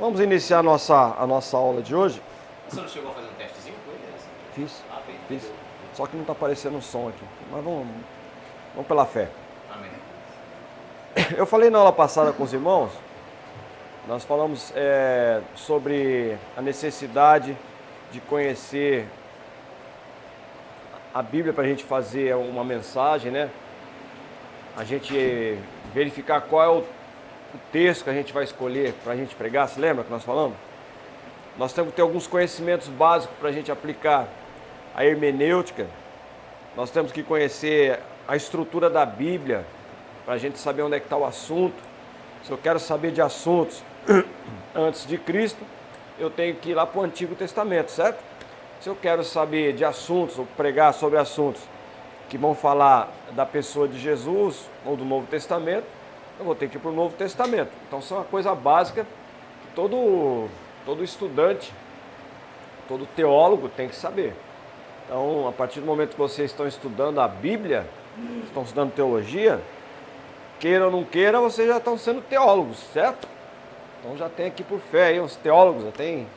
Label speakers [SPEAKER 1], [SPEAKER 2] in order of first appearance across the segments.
[SPEAKER 1] Vamos iniciar a nossa aula de hoje.
[SPEAKER 2] Você não chegou a fazer um testezinho com ele?
[SPEAKER 1] Fiz.
[SPEAKER 2] Ah, fez.
[SPEAKER 1] Fiz. Só que não está aparecendo o som aqui. Mas vamos pela fé.
[SPEAKER 2] Amém.
[SPEAKER 1] Eu falei na aula passada com os irmãos, nós falamos sobre a necessidade de conhecer a Bíblia para a gente fazer uma mensagem, né? A gente verificar qual é o texto que a gente vai escolher para a gente pregar. Se lembra que nós falamos? Nós temos que ter alguns conhecimentos básicos para a gente aplicar a hermenêutica. Nós temos que conhecer a estrutura da Bíblia para a gente saber onde é que está o assunto. Se eu quero saber de assuntos antes de Cristo, eu tenho que ir lá para o Antigo Testamento, certo? Se eu quero saber de assuntos, ou pregar sobre assuntos que vão falar da pessoa de Jesus ou do Novo Testamento, eu vou ter que ir para o Novo Testamento. Então, isso é uma coisa básica que todo estudante, todo teólogo tem que saber. Então, a partir do momento que vocês estão estudando a Bíblia, estão estudando teologia, queira ou não queira, vocês já estão sendo teólogos, certo? Então já tem aqui por fé aí uns teólogos, já tem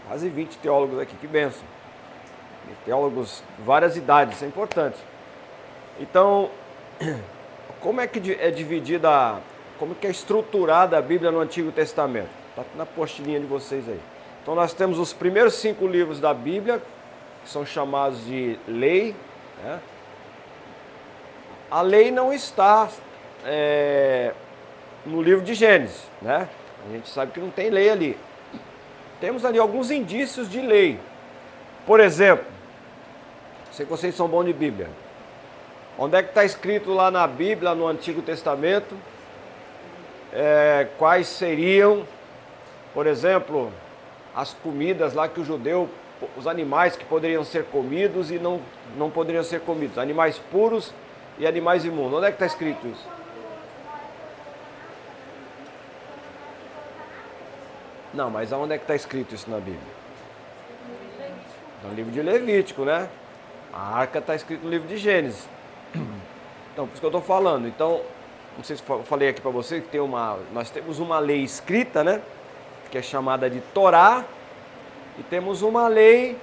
[SPEAKER 1] quase 20 teólogos aqui, que bênção. E teólogos de várias idades, isso é importante. Então, como é que é dividida, como que é estruturada a Bíblia no Antigo Testamento? Está na postilinha de vocês aí. Então nós temos os primeiros 5 livros da Bíblia, que são chamados de lei, né? A lei não está no livro de Gênesis, né? A gente sabe que não tem lei ali. Temos ali alguns indícios de lei. Por exemplo, sei que vocês são bons de Bíblia. Onde é que está escrito lá na Bíblia, no Antigo Testamento, quais seriam, por exemplo, as comidas lá que o judeu, os animais que poderiam ser comidos e não poderiam ser comidos, animais puros e animais imundos. Onde é que está escrito isso? Não, mas aonde é que está escrito isso na Bíblia? No livro de Levítico, né? A arca está escrito no livro de Gênesis. Então, por isso que eu estou falando. Então, não sei se eu falei aqui para você que nós temos uma lei escrita, né? Que é chamada de Torá. E temos uma lei,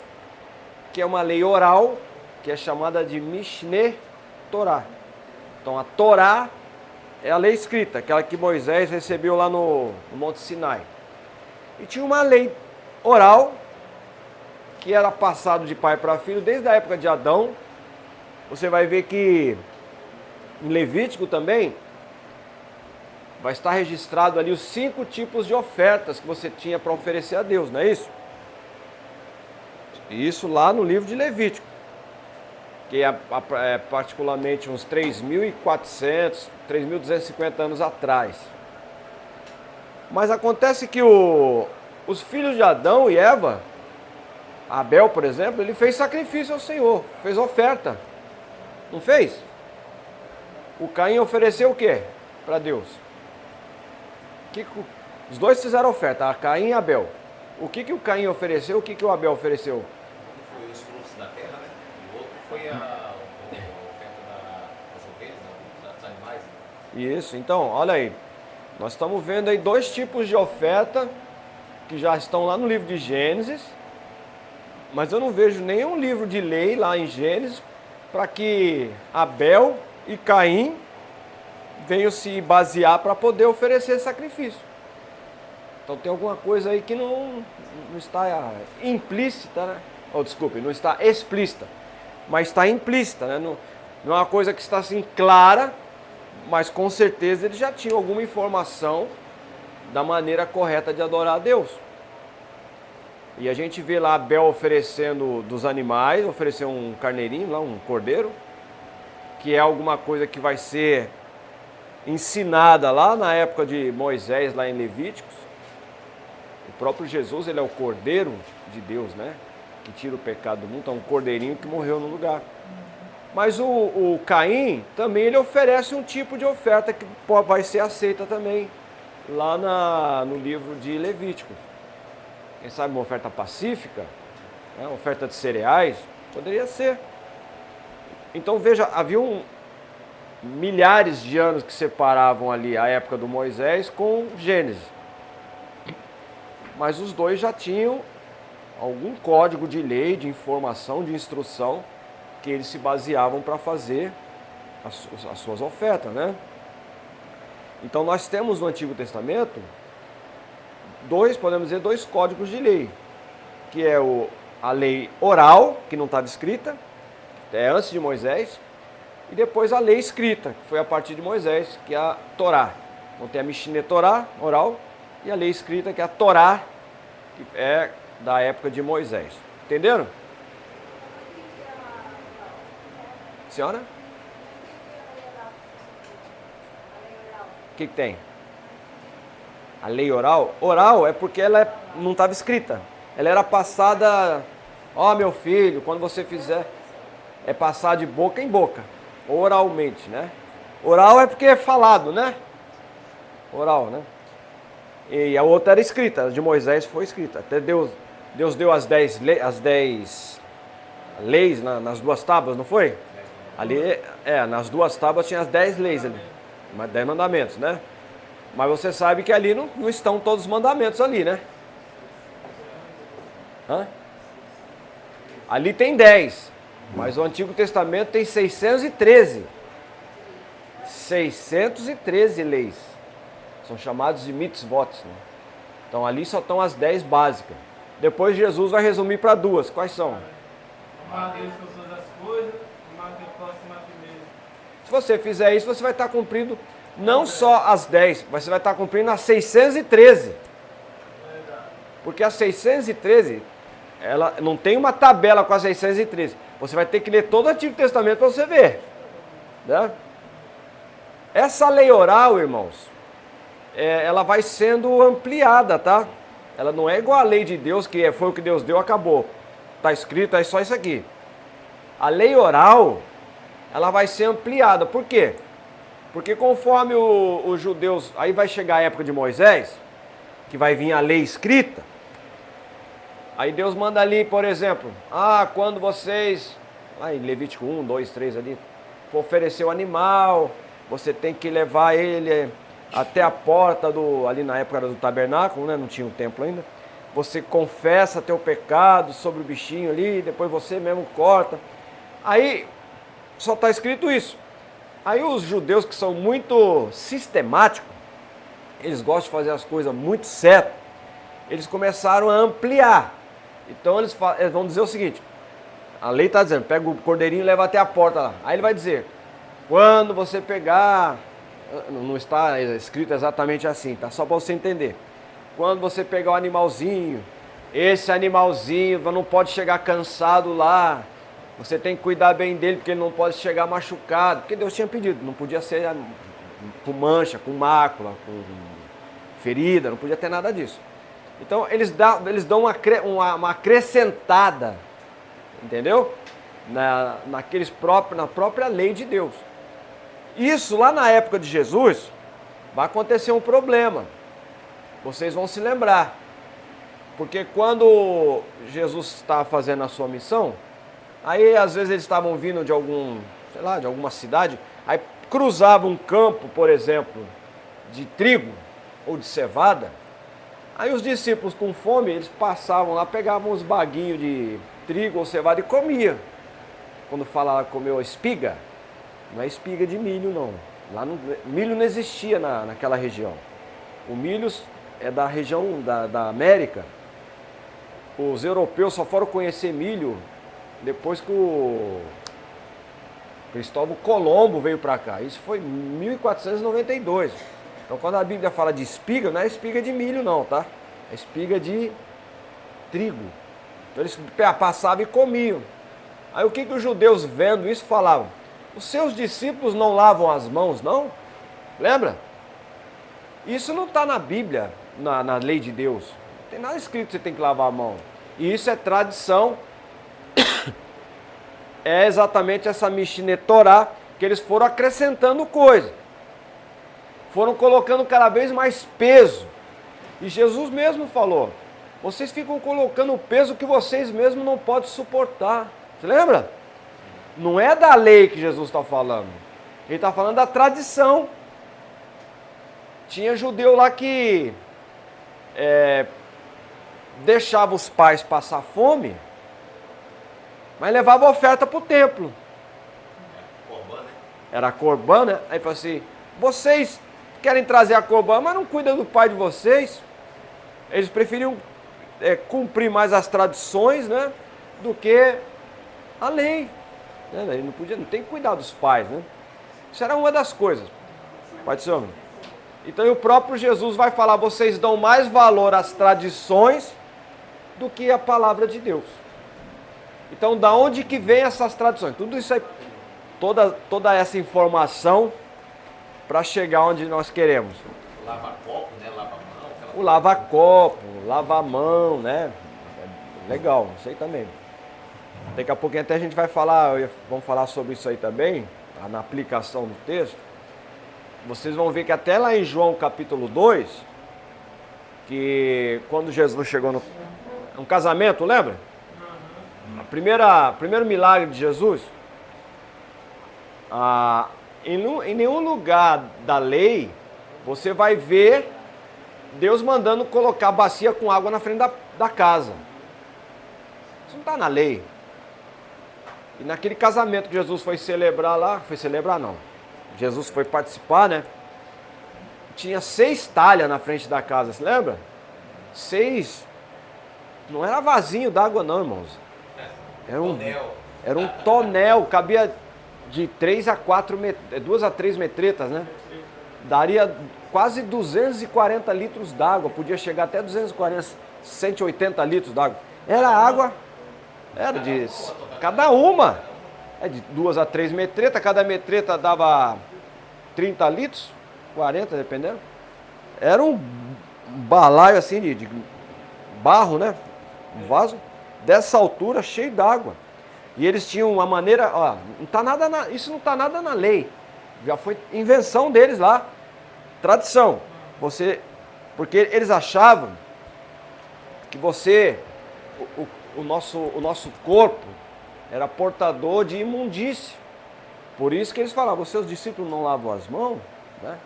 [SPEAKER 1] que é uma lei oral, que é chamada de Mishneh Torá. Então, a Torá é a lei escrita, aquela que Moisés recebeu lá no Monte Sinai. E tinha uma lei oral, que era passado de pai para filho desde a época de Adão. Você vai ver que em Levítico também vai estar registrado ali os 5 tipos de ofertas que você tinha para oferecer a Deus, não é isso? Isso lá no livro de Levítico, que é particularmente uns 3.400, 3.250 anos atrás. Mas acontece que os filhos de Adão e Eva, Abel, por exemplo, ele fez sacrifício ao Senhor, fez oferta. Não fez? O Caim ofereceu o quê para Deus? Os dois fizeram oferta, a Caim e Abel. O que o Caim ofereceu, o que o Abel ofereceu?
[SPEAKER 2] Foi os frutos da terra, né? E o outro foi a oferta das ovelhas, dos animais.
[SPEAKER 1] Isso, então, olha aí. Nós estamos vendo aí 2 tipos de oferta que já estão lá no livro de Gênesis, mas eu não vejo nenhum livro de lei lá em Gênesis para que Abel e Caim venham se basear para poder oferecer sacrifício. Então tem alguma coisa aí que não está implícita, né? Desculpe, não está explícita, mas está implícita, né? Não é uma coisa que está assim clara, mas com certeza eles já tinham alguma informação da maneira correta de adorar a Deus. E a gente vê lá Abel oferecendo dos animais, ofereceu um carneirinho lá, um cordeiro, que é alguma coisa que vai ser ensinada lá na época de Moisés, lá em Levíticos. O próprio Jesus, ele é o cordeiro de Deus, né? Que tira o pecado do mundo, então um cordeirinho que morreu no lugar. Mas o Caim também ele oferece um tipo de oferta que vai ser aceita também lá no livro de Levítico. Quem sabe uma oferta pacífica, né? Uma oferta de cereais, poderia ser. Então veja, havia milhares de anos que separavam ali a época do Moisés com Gênesis. mas os dois já tinham algum código de lei, de informação, de instrução que eles se baseavam para fazer as suas ofertas, né? Então nós temos no Antigo Testamento podemos dizer, dois códigos de lei, que é a lei oral, que não estava escrita, é antes de Moisés, e depois a lei escrita, que foi a partir de Moisés, que é a Torá. Então tem a Mishneh Torá, oral, e a lei escrita, que é a Torá, que é da época de Moisés. Entenderam? Senhora? O que tem? A lei oral? Oral é porque ela não estava escrita. Ela era passada, meu filho, quando você fizer, é passar de boca em boca, oralmente, né? Oral é porque é falado, né? Oral, né? E a outra era escrita, a de Moisés foi escrita. Até Deus deu as 10 leis nas duas tábuas, não foi? Ali, nas duas tábuas tinha as 10 leis ali, 10 mandamentos, né? Mas você sabe que ali não estão todos os mandamentos ali, né? Ali tem 10, mas o Antigo Testamento tem 613. 613 leis. São chamados de mitzvot, né? Então ali só estão as 10 básicas. Depois Jesus vai resumir para duas. Quais são?
[SPEAKER 3] Amar a Deus por todas as coisas, amar teu próximo a ti mesmo.
[SPEAKER 1] Se você fizer isso, você vai estar cumprindo não só as 10, mas você vai estar cumprindo as 613. Porque as 613, ela não tem uma tabela com as 613. Você vai ter que ler todo o Antigo Testamento para você ver, né? Essa lei oral, irmãos, ela vai sendo ampliada, tá? Ela não é igual a lei de Deus, que foi o que Deus deu, acabou. Está escrito, é só isso aqui. A lei oral, ela vai ser ampliada. Por quê? Porque conforme os judeus, aí vai chegar a época de Moisés, que vai vir a lei escrita. Aí Deus manda ali, por exemplo, quando vocês, lá em Levítico 1, 2, 3 ali, for oferecer o animal, você tem que levar ele até a porta ali na época do tabernáculo, né? Não tinha um templo ainda. Você confessa teu pecado sobre o bichinho ali, depois você mesmo corta. Aí só está escrito isso. Aí os judeus que são muito sistemáticos, eles gostam de fazer as coisas muito certo, eles começaram a ampliar. Então eles vão dizer o seguinte, a lei está dizendo, pega o cordeirinho e leva até a porta lá. Aí ele vai dizer, quando você pegar, não está escrito exatamente assim, tá? Só para você entender. Quando você pegar o animalzinho, esse animalzinho não pode chegar cansado lá. Você tem que cuidar bem dele, porque ele não pode chegar machucado. Porque Deus tinha pedido, não podia ser com mancha, com mácula, com ferida, não podia ter nada disso. Então eles dão uma acrescentada, entendeu? Na própria lei de Deus. Isso lá na época de Jesus, vai acontecer um problema. Vocês vão se lembrar. Porque quando Jesus estava fazendo a sua missão, aí às vezes eles estavam vindo de alguma cidade, aí cruzavam um campo, por exemplo, de trigo ou de cevada. Aí os discípulos com fome, eles passavam lá, pegavam uns baguinhos de trigo ou cevada e comiam. Quando fala comeu espiga, não é espiga de milho não. Milho não existia naquela região. O milho é da região da América. Os europeus só foram conhecer milho depois que o Cristóvão Colombo veio para cá. Isso foi em 1492. Então quando a Bíblia fala de espiga, não é espiga de milho não, tá? É espiga de trigo. Então eles passavam e comiam. Aí o que os judeus vendo isso falavam? Os seus discípulos não lavam as mãos, não? Lembra? Isso não está na Bíblia, na lei de Deus. Não tem nada escrito que você tem que lavar a mão. E isso é tradição. É exatamente essa Mishneh Torá que eles foram acrescentando coisa. Foram colocando cada vez mais peso. E Jesus mesmo falou, vocês ficam colocando o peso que vocês mesmos não podem suportar. Você lembra? Não é da lei que Jesus está falando. Ele está falando da tradição. Tinha judeu lá que deixava os pais passar fome, mas levava a oferta para o templo.
[SPEAKER 2] Corban, né?
[SPEAKER 1] Era a Corban, né? Aí falou assim, vocês querem trazer a Corban, mas não cuidam do pai de vocês. Eles preferiam cumprir mais as tradições, né? Do que a lei. Ele não tem que cuidar dos pais, né? Isso era uma das coisas. Pode ser, homem? Então o próprio Jesus vai falar, vocês dão mais valor às tradições do que a palavra de Deus. Então da onde que vem essas tradições? Tudo isso aí, toda essa informação para chegar onde nós queremos.
[SPEAKER 2] Lava copo, né? Lava mão.
[SPEAKER 1] O lava-copo, lava-mão, né? Legal, isso aí também. Daqui a pouquinho até a gente vai falar, vamos falar sobre isso aí também, na aplicação do texto. Vocês vão ver que até lá em João capítulo 2, que quando Jesus chegou no casamento, lembra? Primeiro milagre de Jesus, em nenhum lugar da lei você vai ver Deus mandando colocar bacia com água na frente da casa. Isso não está na lei. E naquele casamento que Jesus foi celebrar lá, Jesus foi participar, né? Tinha 6 talhas na frente da casa, você lembra? 6, não era vasinho d'água não, irmãos. Era um tonel, cabia de 2 a 3 metretas, né? Daria quase 240 litros d'água, podia chegar até 240, 180 litros d'água. Era água, era de cada uma, de 2 a 3 metretas, cada metreta dava 30 litros, 40 dependendo. Era um balaio assim de barro, né? Um vaso dessa altura, cheio d'água. E eles tinham uma maneira, não tá nada isso não está nada na lei. Já foi invenção deles lá, tradição. Porque eles achavam que o nosso corpo era portador de imundície. Por isso que eles falavam, seus discípulos não lavam as mãos, né?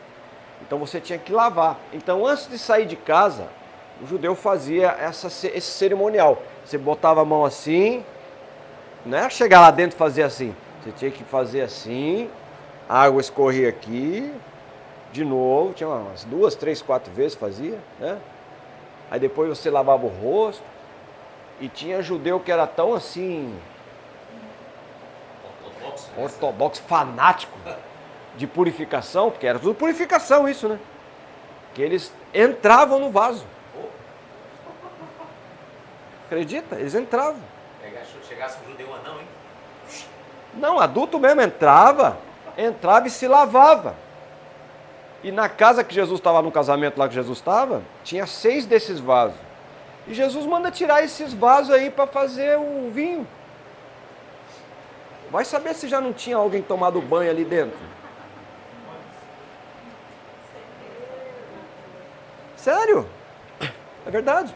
[SPEAKER 1] Então você tinha que lavar. Então antes de sair de casa, o judeu fazia esse cerimonial. Você botava a mão assim, não é chegar lá dentro e fazer assim. Você tinha que fazer assim, a água escorria aqui, de novo, tinha umas 2, 3, 4 vezes fazia, né? Aí depois você lavava o rosto. E tinha judeu que era tão assim, ortodoxo, fanático de purificação, porque era tudo purificação isso, né? Que eles entravam no vaso. Acredita? Eles entravam.
[SPEAKER 2] Chegasse um judeu anão, hein?
[SPEAKER 1] Não, adulto mesmo entrava e se lavava. E na casa que Jesus estava, no casamento lá que Jesus estava, tinha 6 desses vasos. E Jesus manda tirar esses vasos aí para fazer o vinho. Vai saber se já não tinha alguém tomado banho ali dentro. Sério? É verdade.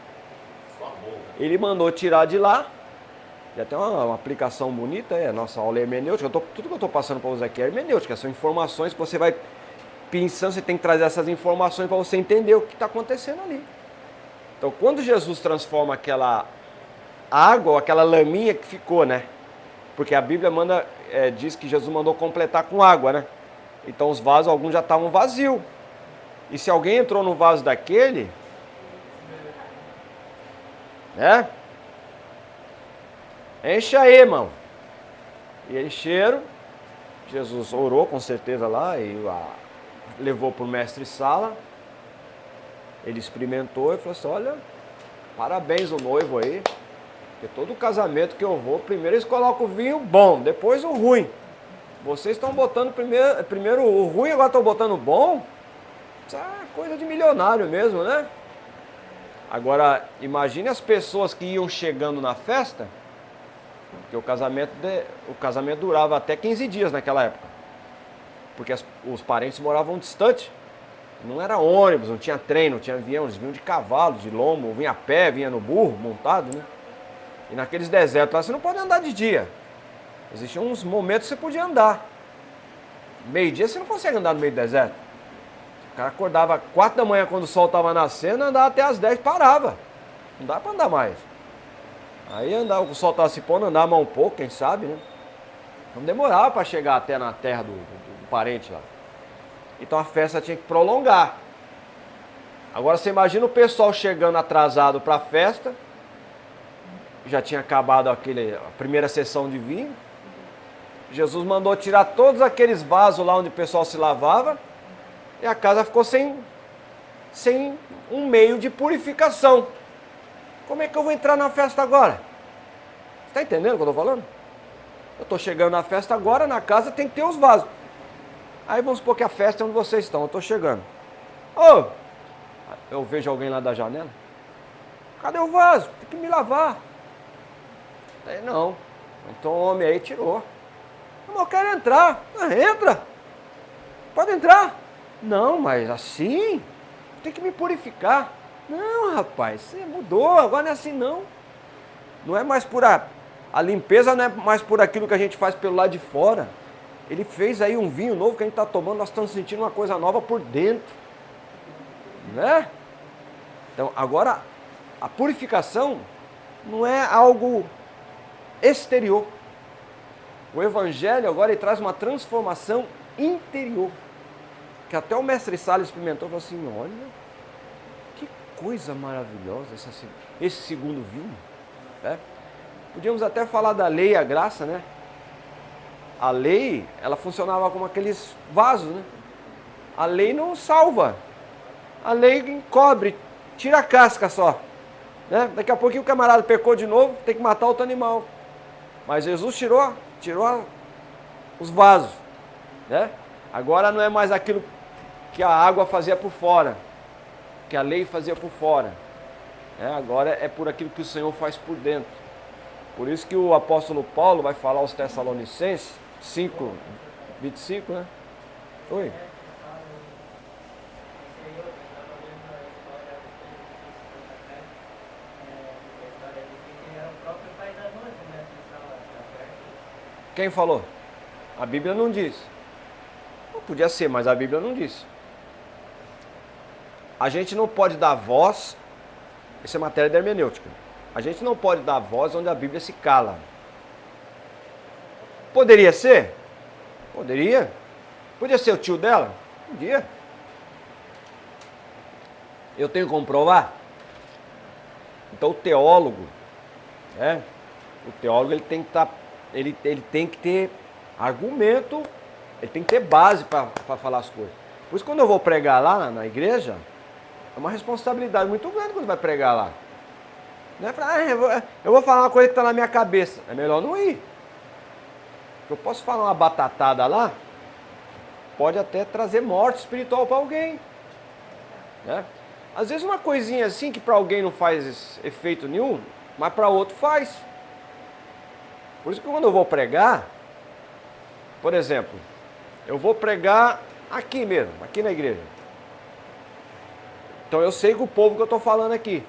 [SPEAKER 1] Ele mandou tirar de lá. E até uma aplicação bonita, a nossa aula é hermenêutica. Tudo que eu estou passando para você aqui é hermenêutica. São informações que você vai pensando, você tem que trazer essas informações para você entender o que está acontecendo ali. Então, quando Jesus transforma aquela água, ou aquela laminha que ficou, né? Porque a Bíblia diz que Jesus mandou completar com água, né? Então, os vasos, alguns já estavam vazios. E se alguém entrou no vaso daquele, né? Enche aí, irmão. E encheram. Jesus orou com certeza lá e levou para o mestre-sala. Ele experimentou e falou assim, olha, parabéns o noivo aí, porque todo casamento que eu vou, primeiro eles colocam o vinho bom, depois o ruim. Vocês estão botando primeiro o ruim, agora estão botando o bom? Isso é coisa de milionário mesmo, né? Agora, imagine as pessoas que iam chegando na festa, porque o casamento durava até 15 dias naquela época, porque os parentes moravam distante. Não era ônibus, não tinha trem, não tinha avião, eles vinham de cavalo, de lombo, vinha a pé, vinha no burro, montado, né? E naqueles desertos lá você não pode andar de dia. Existiam uns momentos que você podia andar. Meio-dia você não consegue andar no meio do deserto. O cara acordava 4 da manhã quando o sol estava nascendo, andava até as 10, parava. Não dá para andar mais. Aí andar, o sol estava se pondo, andar mais um pouco, quem sabe, né? Não demorava para chegar até na terra do parente lá. Então a festa tinha que prolongar. Agora você imagina o pessoal chegando atrasado para a festa. Já tinha acabado a primeira sessão de vinho. Jesus mandou tirar todos aqueles vasos lá onde o pessoal se lavava. E a casa ficou sem um meio de purificação. Como é que eu vou entrar na festa agora? Você está entendendo o que eu estou falando? Eu estou chegando na festa agora, na casa tem que ter os vasos. Aí vamos supor que a festa é onde vocês estão, eu estou chegando. Ô, eu vejo alguém lá da janela. Cadê o vaso? Tem que me lavar. Aí não. Então o homem aí tirou. Mas eu quero entrar. Ah, entra. Pode entrar. Não, mas assim, tem que me purificar. Não, rapaz, você mudou, agora não é assim não. Não é mais por a limpeza, não é mais por aquilo que a gente faz pelo lado de fora. Ele fez aí um vinho novo que a gente está tomando, nós estamos sentindo uma coisa nova por dentro. Né? Então, agora, a purificação não é algo exterior. O Evangelho agora ele traz uma transformação interior. Que até o mestre Salles experimentou e falou assim, olha, que coisa maravilhosa esse segundo vinho. Né? Podíamos até falar da lei e a graça, né? A lei, ela funcionava como aqueles vasos, né? A lei não salva. A lei encobre, tira a casca só. Né? Daqui a pouquinho o camarada pecou de novo, tem que matar outro animal. Mas Jesus tirou os vasos. Né? Agora não é mais aquilo que a água fazia por fora, que a lei fazia por fora. Agora é por aquilo que o Senhor faz por dentro. Por isso que o apóstolo Paulo vai falar aos Tessalonicenses 5, 25, né? Oi. Quem falou? A Bíblia não diz. Não podia ser, mas a Bíblia não disse. A gente não pode dar voz, isso é matéria da hermenêutica. A gente não pode dar voz onde a Bíblia se cala. Poderia ser? Poderia. Podia ser o tio dela? Podia. Eu tenho como provar? Então o teólogo, o teólogo ele tem que estar, ele tem que ter argumento, ele tem que ter base para falar as coisas. Por isso quando eu vou pregar lá na igreja, é uma responsabilidade muito grande quando vai pregar lá. Não é pra, eu vou falar uma coisa que está na minha cabeça. É melhor não ir. Eu posso falar uma batatada lá, pode até trazer morte espiritual para alguém. Né? Às vezes uma coisinha assim que para alguém não faz efeito nenhum, mas para outro faz. Por isso que quando eu vou pregar, por exemplo, eu vou pregar aqui mesmo, aqui na igreja. Então eu sei que o povo que eu estou falando aqui.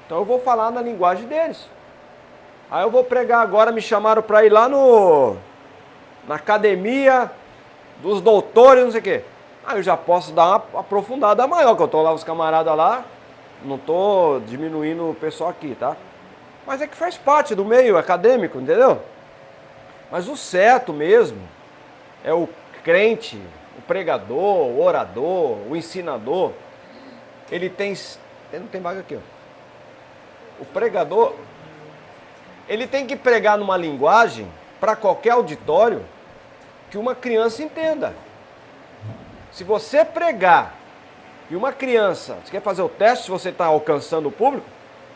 [SPEAKER 1] Então eu vou falar na linguagem deles. Aí eu vou pregar agora, me chamaram para ir lá na academia dos doutores, não sei o quê. Aí eu já posso dar uma aprofundada maior, que eu estou lá, os camaradas lá, não estou diminuindo o pessoal aqui, tá? Mas é que faz parte do meio acadêmico, entendeu? Mas o certo mesmo é o crente, o pregador, o orador, o ensinador. Ele não tem vaga aqui, ó. O pregador, ele tem que pregar numa linguagem para qualquer auditório que uma criança entenda. Se você pregar e uma criança, você quer fazer o teste se você está alcançando o público,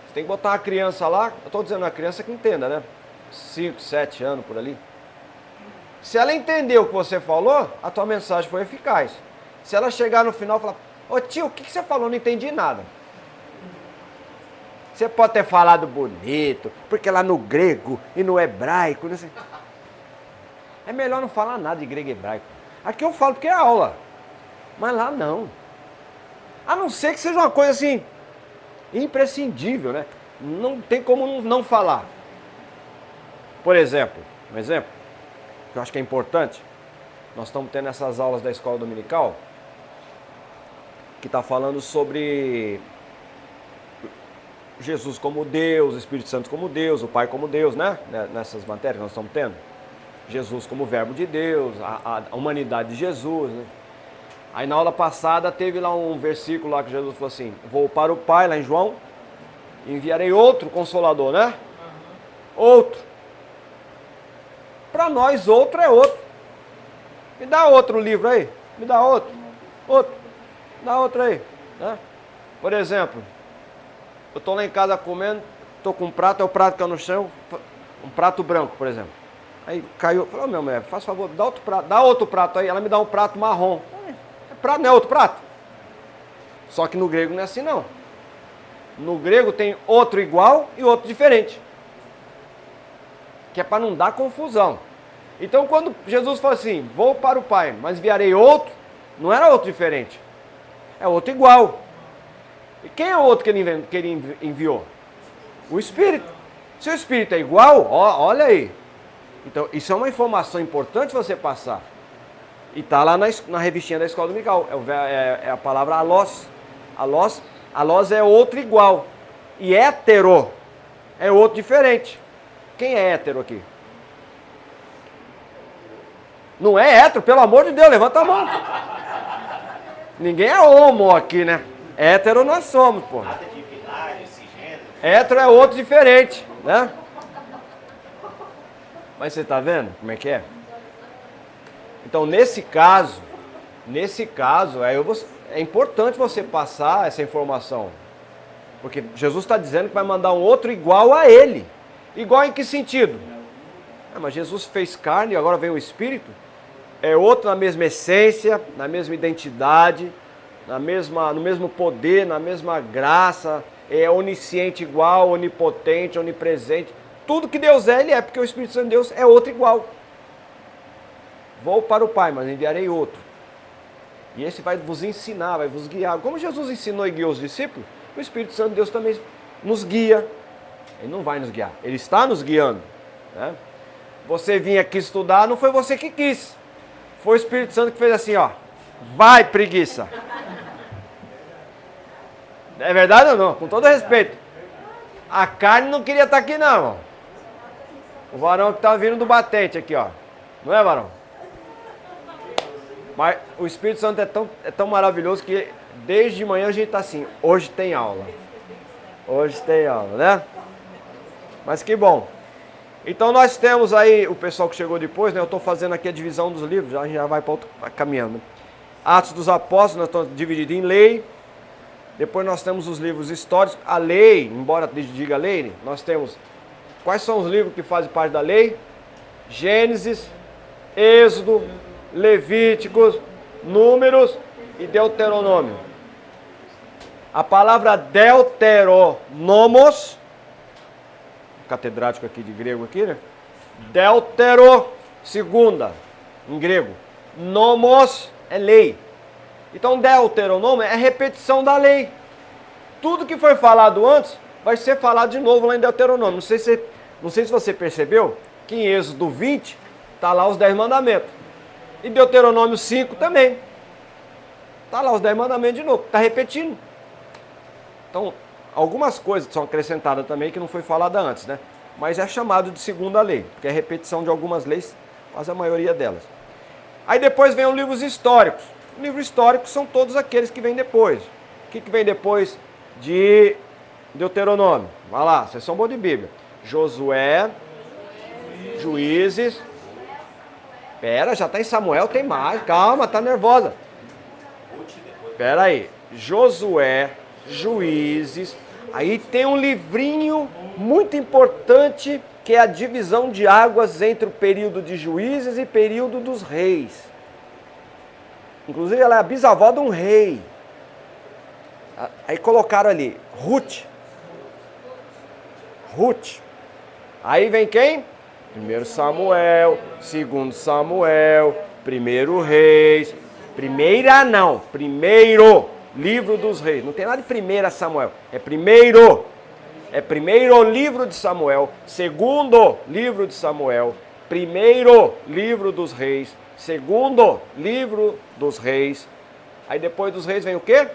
[SPEAKER 1] você tem que botar uma criança lá, eu estou dizendo uma criança que entenda, né? 5, 7 anos por ali. Se ela entendeu o que você falou, a tua mensagem foi eficaz. Se ela chegar no final e falar, ô tio, o que você falou? Não entendi nada. Você pode ter falado bonito, porque lá no grego e no hebraico, não sei. É melhor não falar nada de grego e hebraico. Aqui eu falo porque é aula, mas lá não. A não ser que seja uma coisa assim, imprescindível, né? Não tem como não falar. Por exemplo, um exemplo, que eu acho que é importante, nós estamos tendo essas aulas da escola dominical, que está falando sobre Jesus como Deus, o Espírito Santo como Deus, o Pai como Deus, né? Nessas matérias que nós estamos tendo. Jesus como verbo de Deus, a humanidade de Jesus, né? Aí na aula passada teve lá um versículo lá que Jesus falou assim, vou para o Pai, lá em João, e enviarei outro Consolador, né? Outro. Para nós outro é outro. Me dá outro livro aí, me dá outro, dá outro aí, né? Por exemplo, eu estou lá em casa comendo, estou com um prato, é o prato que eu no chão, um prato branco, por exemplo. Aí caiu, falou, minha mulher, faz favor, dá outro prato aí. Ela me dá um prato marrom. Prato não é outro prato? Só que no grego não é assim não. No grego tem outro igual e outro diferente. Que é para não dar confusão. Então quando Jesus falou assim, vou para o Pai, mas enviarei outro, não era outro diferente. É outro igual. E quem é o outro que ele enviou? O Espírito. Se o Espírito é igual, olha aí. Então, isso é uma informação importante você passar. E está lá na revistinha da Escola Dominical. É a palavra alós. Alós é outro igual. E hétero é outro diferente. Quem é hétero aqui? Não é hétero, pelo amor de Deus, levanta a mão. Ninguém é homo aqui, né? Hétero nós somos, pô. Hétero é outro diferente, né? Mas você está vendo como é que é? Então, nesse caso, é importante você passar essa informação. Porque Jesus está dizendo que vai mandar um outro igual a ele. Igual em que sentido? Mas Jesus fez carne e agora vem o Espírito. É outro na mesma essência, na mesma identidade, no mesmo poder, na mesma graça. É onisciente igual, onipotente, onipresente. Tudo que Deus é, Ele é, porque o Espírito Santo de Deus é outro igual. Vou para o Pai, mas enviarei outro. E esse vai vos ensinar, vai vos guiar. Como Jesus ensinou e guiou os discípulos, o Espírito Santo de Deus também nos guia. Ele não vai nos guiar, Ele está nos guiando, né? Você vinha aqui estudar, não foi você que quis. Foi o Espírito Santo que fez assim, ó. Vai, preguiça. É verdade ou não? Com todo respeito. A carne não queria estar aqui não, irmão. O varão que estava vindo do batente aqui, ó. Não é, varão? Mas o Espírito Santo é tão maravilhoso que desde manhã a gente está assim, hoje tem aula. Hoje tem aula, né? Mas que bom. Então nós temos aí, o pessoal que chegou depois, né? Eu estou fazendo aqui a divisão dos livros, a gente já vai para outro caminhando. Atos dos Apóstolos, nós estamos divididos em lei. Depois nós temos os livros históricos. A lei, embora diga lei, nós temos... Quais são os livros que fazem parte da lei? Gênesis, Êxodo, Levíticos, Números e Deuteronômio. A palavra deuteronomos, catedrático aqui de grego aqui, né? Deutero, segunda, em grego. Nomos é lei. Então deuteronômio é repetição da lei. Tudo que foi falado antes vai ser falado de novo lá em Deuteronômio. Não sei se você percebeu que em Êxodo 20 está lá os 10 mandamentos. E Deuteronômio 5 também. Está lá os 10 mandamentos de novo. Está repetindo. Então, algumas coisas são acrescentadas também que não foi falada antes, né? Mas é chamado de segunda lei, porque é repetição de algumas leis, quase a maioria delas. Aí depois vem os livros históricos. Os livros históricos são todos aqueles que vêm depois. O que vem depois de Deuteronômio? Vai lá, vocês são bons de Bíblia. Josué, Juízes. Pera, já está em Samuel, tem mais. Calma, tá nervosa. Pera aí. Josué, Juízes. Aí tem um livrinho muito importante que é a divisão de águas entre o período de Juízes e período dos reis. Inclusive ela é a bisavó de um rei. Aí colocaram ali, Ruth. Aí vem quem? 1 Samuel, 2 Samuel, 1 Reis. Primeiro livro dos reis. Não tem nada de 1 Samuel, é primeiro. É primeiro livro de Samuel, segundo livro de Samuel, primeiro livro dos reis, segundo livro dos reis. Aí depois dos reis vem o quê?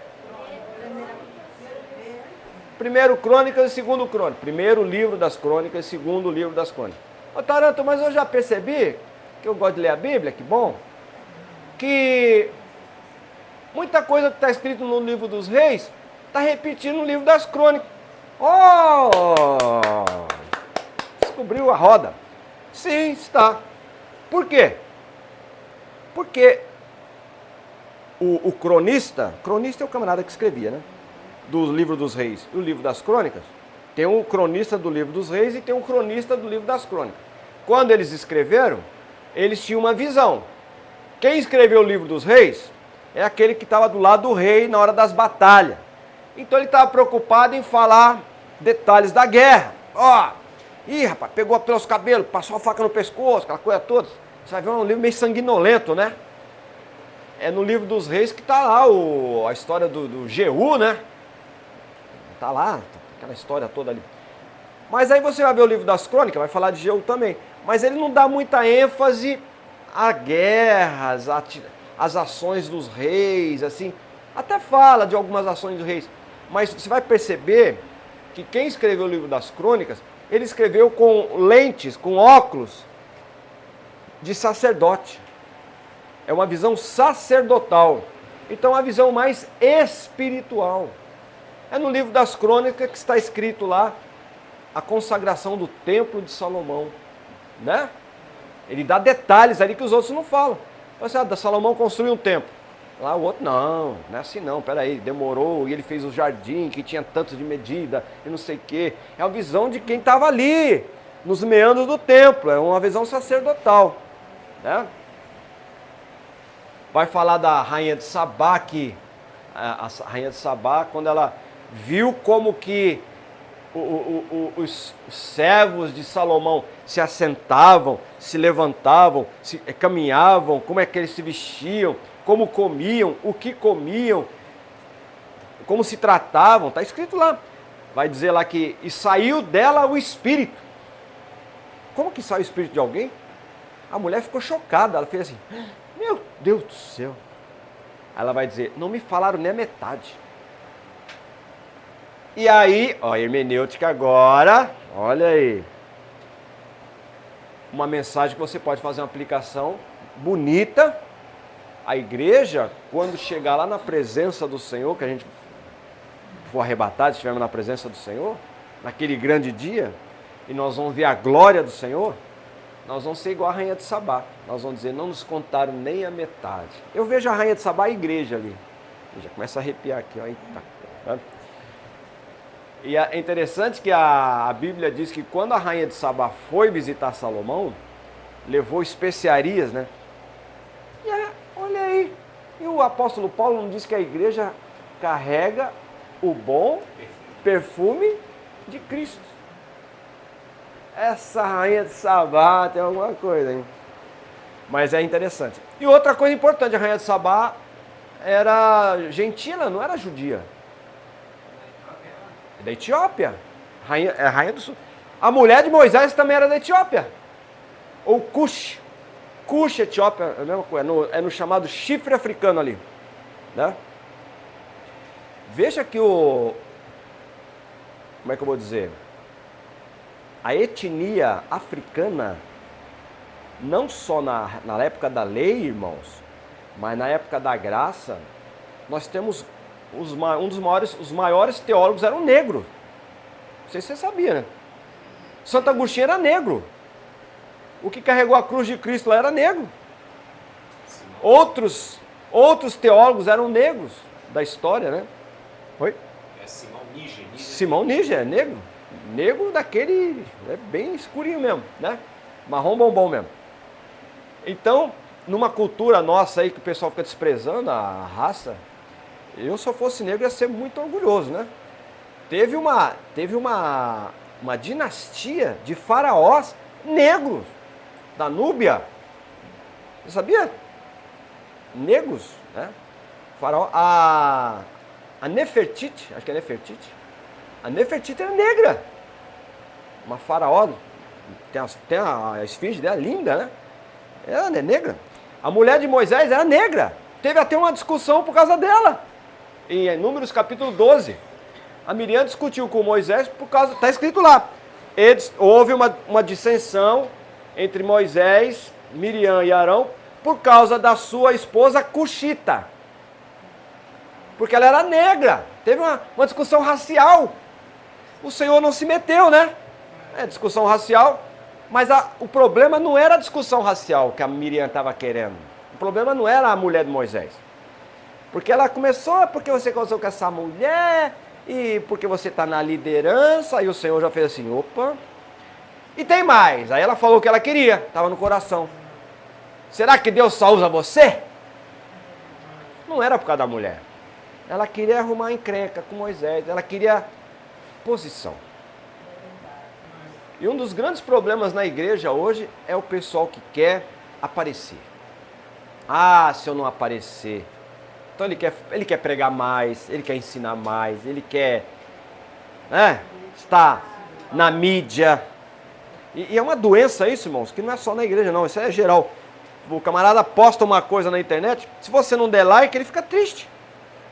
[SPEAKER 1] Primeiro Crônicas e segundo Crônicas. Primeiro livro das Crônicas e segundo livro das Crônicas. Ô Taranto, mas eu já percebi, que eu gosto de ler a Bíblia, que bom, que muita coisa que está escrito no livro dos reis, está repetindo no livro das Crônicas. Oh! Descobriu a roda. Sim, está. Por quê? Porque o cronista é o camarada que escrevia, né? Do livro dos reis e o livro das crônicas. Tem um cronista do livro dos reis e tem um cronista do livro das crônicas. Quando eles escreveram, eles tinham uma visão. Quem escreveu o livro dos reis é aquele que estava do lado do rei na hora das batalhas. Então ele estava preocupado em falar detalhes da guerra. Ó, ih, rapaz, pegou pelos cabelos, passou a faca no pescoço, aquela coisa toda. Você vai ver um livro meio sanguinolento, né? É no livro dos reis que está lá a história do Jeú, né? Está lá, aquela história toda ali. Mas aí você vai ver o livro das crônicas, vai falar de Jeú também. Mas ele não dá muita ênfase a guerras, as ações dos reis, assim. Até fala de algumas ações dos reis. Mas você vai perceber que quem escreveu o livro das crônicas, ele escreveu com lentes, com óculos de sacerdote. É uma visão sacerdotal. Então é uma visão mais espiritual. É no livro das crônicas que está escrito lá a consagração do templo de Salomão, né? Ele dá detalhes ali que os outros não falam. Você, Salomão construiu um templo. Lá o outro, não é assim não, peraí, demorou, e ele fez o jardim que tinha tanto de medida, e não sei o quê. É uma visão de quem estava ali, nos meandros do templo, é uma visão sacerdotal, né? Vai falar da rainha de Sabá, que a rainha de Sabá, quando ela viu como que os servos de Salomão se assentavam, se levantavam, caminhavam, como é que eles se vestiam, como comiam, o que comiam, como se tratavam, está escrito lá. Vai dizer lá que e saiu dela o espírito. Como que sai o espírito de alguém? A mulher ficou chocada, ela fez assim, meu Deus do céu. Aí ela vai dizer, não me falaram nem a metade. E aí, ó, hermenêutica agora, olha aí. Uma mensagem que você pode fazer uma aplicação bonita. A igreja, quando chegar lá na presença do Senhor, que a gente for arrebatado, estivermos na presença do Senhor, naquele grande dia, e nós vamos ver a glória do Senhor, nós vamos ser igual a rainha de Sabá. Nós vamos dizer, não nos contaram nem a metade. Eu vejo a rainha de Sabá, a igreja ali. Eu já começa a arrepiar aqui, ó. Eita. E é interessante que a Bíblia diz que quando a rainha de Sabá foi visitar Salomão, levou especiarias, né? E aí, olha aí, e o apóstolo Paulo não diz que a igreja carrega o bom perfume de Cristo. Essa rainha de Sabá tem alguma coisa, hein? Mas é interessante. E outra coisa importante, a rainha de Sabá era gentina, não era judia. Da Etiópia. É a rainha do sul. A mulher de Moisés também era da Etiópia. Ou Cush. Cush, Etiópia, é a mesma coisa. É no chamado chifre africano ali. Né? Veja que como é que eu vou dizer? A etnia africana, não só na época da lei, irmãos, mas na época da graça, nós temos os maiores teólogos eram negros. Não sei se você sabia, né? Santo Agostinho era negro. O que carregou a cruz de Cristo lá era negro. Outros teólogos eram negros da história, né? Oi?
[SPEAKER 2] É Simão Níger.
[SPEAKER 1] Simão Níger é negro. Negro daquele, é bem escurinho mesmo, né? Marrom bombom mesmo. Então, numa cultura nossa aí que o pessoal fica desprezando a raça, eu, se eu fosse negro, ia ser muito orgulhoso, né? Teve uma dinastia de faraós negros da Núbia. Você sabia? Negros, né? Faraó, a Nefertiti, acho que é Nefertiti. A Nefertiti era negra. Uma faraó, tem a esfinge dela, linda, né? Ela é negra. A mulher de Moisés era negra. Teve até uma discussão por causa dela. Em Números capítulo 12. A Miriam discutiu com Moisés por causa, está escrito lá, houve uma dissensão entre Moisés, Miriam e Arão por causa da sua esposa Cuxita. Porque ela era negra. Teve uma discussão racial. O Senhor não se meteu, né? É discussão racial. Mas o problema não era a discussão racial que a Miriam estava querendo. O problema não era a mulher de Moisés. Porque ela começou, porque você casou com essa mulher, e porque você está na liderança, e o Senhor já fez assim, opa. E tem mais. Aí ela falou o que ela queria, estava no coração. Será que Deus só usa você? Não era por causa da mulher. Ela queria arrumar encrenca com Moisés, ela queria posição. E um dos grandes problemas na igreja hoje é o pessoal que quer aparecer. Ah, se eu não aparecer. Então ele quer pregar mais, ele quer ensinar mais, ele quer estar na mídia. E é uma doença isso, irmãos, que não é só na igreja não, isso é geral. O camarada posta uma coisa na internet, se você não der like, ele fica triste.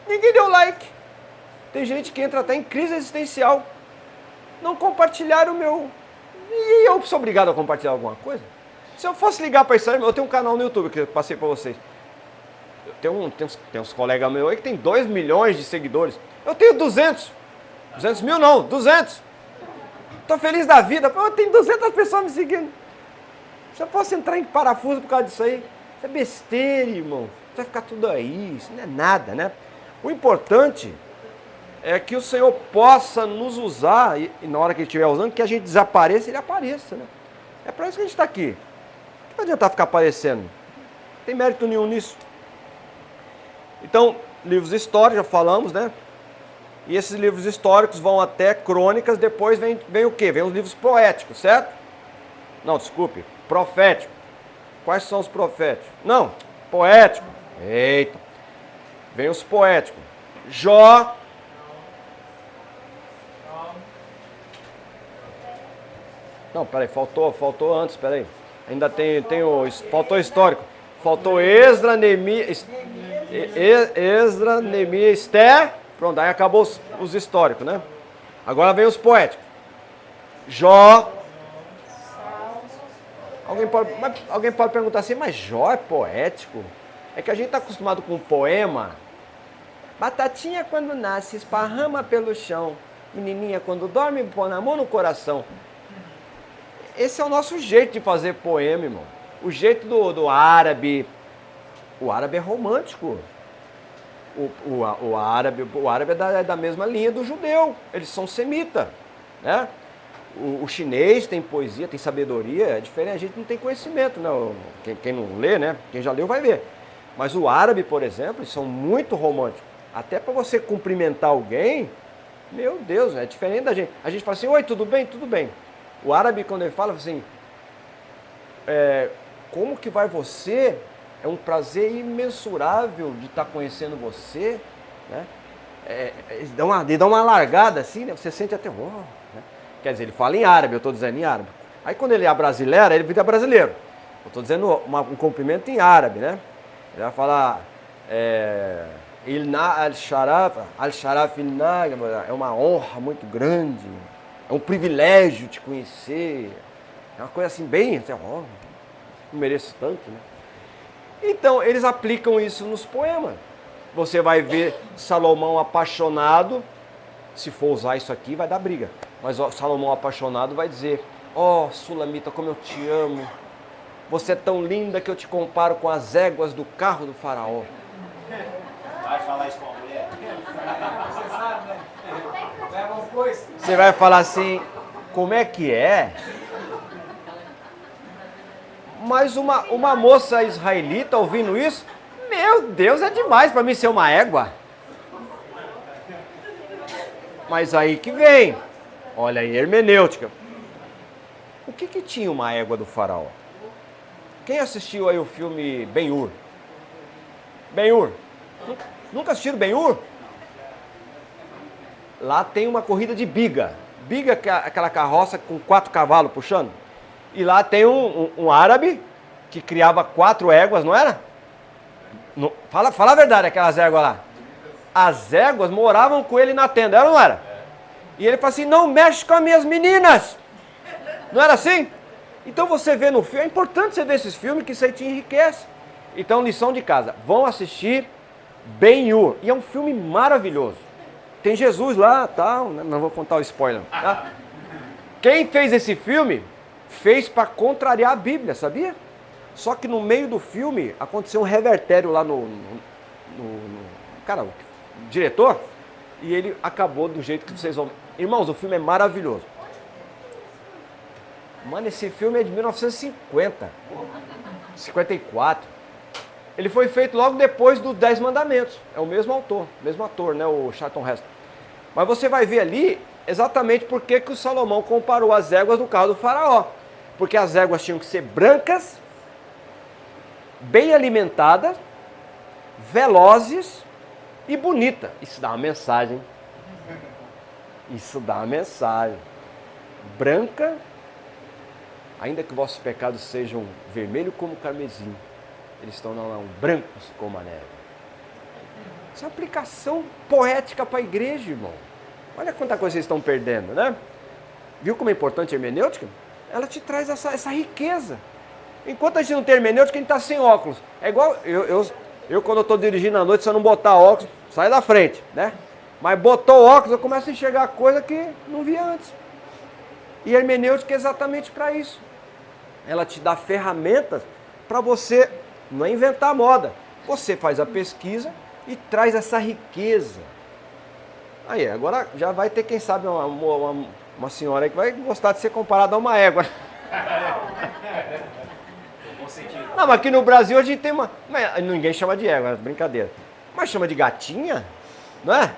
[SPEAKER 1] Ninguém deu like. Tem gente que entra até em crise existencial. Não compartilharam o meu... E eu sou obrigado a compartilhar alguma coisa? Se eu fosse ligar para isso aí, eu tenho um canal no YouTube que eu passei para vocês. Tem uns colegas meus aí que tem 2 milhões de seguidores. Eu tenho 200. 200 mil não, 200. Estou feliz da vida. Eu tenho 200 pessoas me seguindo. Se eu fosse entrar em parafuso por causa disso aí, isso é besteira, irmão. Vai ficar tudo aí, isso não é nada, né? O importante é que o Senhor possa nos usar, e na hora que Ele estiver usando, que a gente desapareça, Ele apareça, né? É para isso que a gente está aqui. Não adianta ficar aparecendo. Não tem mérito nenhum nisso. Então, livros históricos, já falamos, né? E esses livros históricos vão até crônicas, depois vem o quê? Vem os livros poéticos, certo? Não, desculpe, profético. Quais são os proféticos? Não, poético. Eita. Vem os poéticos. Jó. Não, peraí, faltou antes, peraí. Ainda tem faltou histórico. Faltou Esdra, Neemias, Esther. Pronto, aí acabou os históricos, né? Agora vem os poéticos. Jó. Alguém pode perguntar assim, mas Jó é poético? É que a gente está acostumado com poema. Batatinha quando nasce, esparrama pelo chão. Menininha quando dorme, põe a mão no coração. Esse é o nosso jeito de fazer poema, irmão. O jeito do árabe. O árabe é romântico. O árabe é da mesma linha do judeu. Eles são semita, né? O chinês tem poesia, tem sabedoria, é diferente. A gente não tem conhecimento, né? Quem não lê, né? Quem já leu vai ver. Mas o árabe, por exemplo, eles são muito românticos. Até para você cumprimentar alguém, meu Deus, é diferente da gente. A gente fala assim, oi, tudo bem? Tudo bem. O árabe, quando ele fala assim, como que vai você? É um prazer imensurável de estar conhecendo você, né? Ele dá uma largada assim, né? Você sente até, né? Quer dizer, ele fala em árabe, eu estou dizendo em árabe. Aí quando ele é brasileiro, ele vira brasileiro. Eu estou dizendo um cumprimento em árabe, né? Ele vai falar, Ilna al-Sharaf ilna, é uma honra muito grande, é um privilégio te conhecer. É uma coisa assim, bem, não mereço tanto, né? Então, eles aplicam isso nos poemas. Você vai ver Salomão apaixonado, se for usar isso aqui, vai dar briga. Mas Salomão apaixonado vai dizer, Sulamita, como eu te amo. Você é tão linda que eu te comparo com as éguas do carro do faraó.
[SPEAKER 2] Vai falar isso com a mulher?
[SPEAKER 3] Você sabe, né? Leva os dois.
[SPEAKER 1] Você vai falar assim, como é que é? Mas uma moça israelita ouvindo isso, meu Deus, é demais para mim ser uma égua. Mas aí que vem, olha aí, hermenêutica. O que tinha uma égua do faraó? Quem assistiu aí o filme Ben-Hur? Ben-Hur? Nunca assistiram Ben-Hur? Lá tem uma corrida de biga. Biga é aquela carroça com 4 cavalos puxando. E lá tem um árabe que criava 4 éguas, não era? Fala a verdade, aquelas éguas lá. As éguas moravam com ele na tenda, era ou não era? E ele fala assim, não mexe com as minhas meninas. Não era assim? Então você vê no filme, é importante você ver esses filmes que isso aí te enriquece. Então, lição de casa, vão assistir Ben-Hur. E é um filme maravilhoso. Tem Jesus lá, tal, não vou contar o spoiler. Tá? Quem fez esse filme, fez para contrariar a Bíblia, sabia? Só que no meio do filme, aconteceu um revertério lá no cara, o diretor, e ele acabou do jeito que vocês vão... Irmãos, o filme é maravilhoso. Mano, esse filme é de 1950, 54. Ele foi feito logo depois dos 10 Mandamentos. É o mesmo ator, né, o Charlton Heston. Mas você vai ver ali exatamente por que o Salomão comparou as éguas do carro do faraó. Porque as éguas tinham que ser brancas, bem alimentadas, velozes e bonitas. Isso dá uma mensagem. Isso dá uma mensagem. Branca, ainda que vossos pecados sejam vermelhos como carmesim, eles estão brancos como a neve. Isso é uma aplicação poética para a igreja, irmão. Olha quanta coisa vocês estão perdendo, né? Viu como é importante a hermenêutica? Ela te traz essa riqueza. Enquanto a gente não tem hermenêutica, a gente está sem óculos. É igual, eu quando eu estou dirigindo à noite, se eu não botar óculos, sai da frente, né? Mas botou óculos, eu começo a enxergar coisa que não via antes. E a hermenêutica é exatamente para isso. Ela te dá ferramentas para você não inventar moda. Você faz a pesquisa e traz essa riqueza. Aí, agora já vai ter, quem sabe, uma senhora aí que vai gostar de ser comparada a uma égua. Não, mas aqui no Brasil a gente tem uma... Ninguém chama de égua, é brincadeira. Mas chama de gatinha, não é?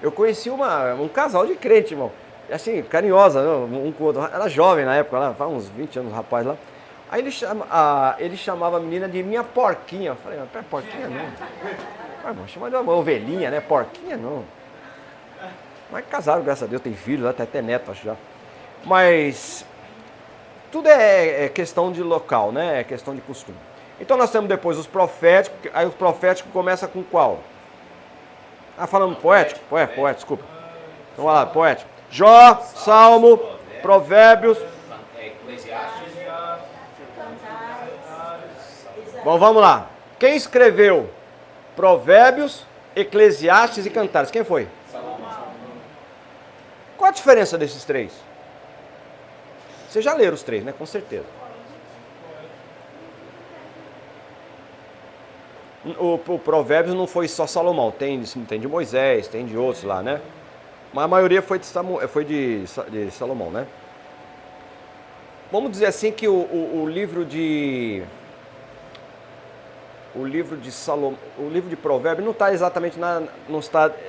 [SPEAKER 1] Eu conheci um casal de crente, irmão. Assim, carinhosa, um com o outro. Era jovem na época, lá, faz uns 20 anos, rapaz lá. Aí ele chamava a menina de minha porquinha. Eu falei, não, porquinha não. Ah, irmão, chama de uma ovelhinha, né? Porquinha não. Mas casaram, graças a Deus, tem filho, até neto, acho já. Mas tudo é questão de local, né? É questão de costume. Então nós temos depois os proféticos, aí os proféticos começa com qual? Falando poético? Poético, desculpa. Então vai lá, poético. Jó, Salmo, Provérbios. Bom, vamos lá. Quem escreveu Provérbios, Eclesiastes e Cantares? Quem foi? Qual a diferença desses três? Vocês já leram os três, né? Com certeza. O Provérbios não foi só Salomão. Tem de Moisés, tem de outros lá, né? Mas a maioria foi de Salomão, né? Vamos dizer assim que o livro de Salomão, o livro de Provérbios não está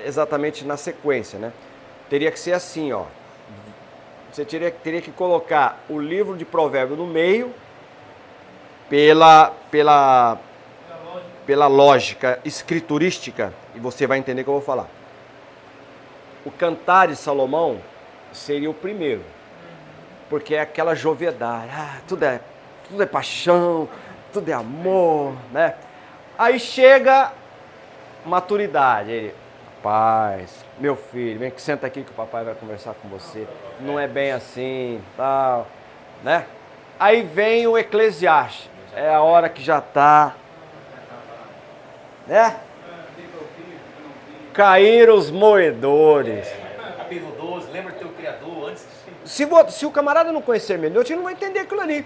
[SPEAKER 1] exatamente na sequência, né? Teria que ser assim, ó. Você teria que colocar o livro de Provérbios no meio pela lógica escriturística, e você vai entender o que eu vou falar. O Cantares de Salomão seria o primeiro, porque é aquela joviedade, tudo é paixão, tudo é amor, né? Aí chega maturidade, ele, paz, meu filho, vem que senta aqui que o papai vai conversar com você, não é bem assim, tal, né? Aí vem o Eclesiastes, é a hora que já está, né? Caíram os moedores.
[SPEAKER 2] Capítulo 12, lembra do teu Criador antes de...
[SPEAKER 1] Se o camarada não conhecer hermenêutica, ele não vai entender aquilo ali.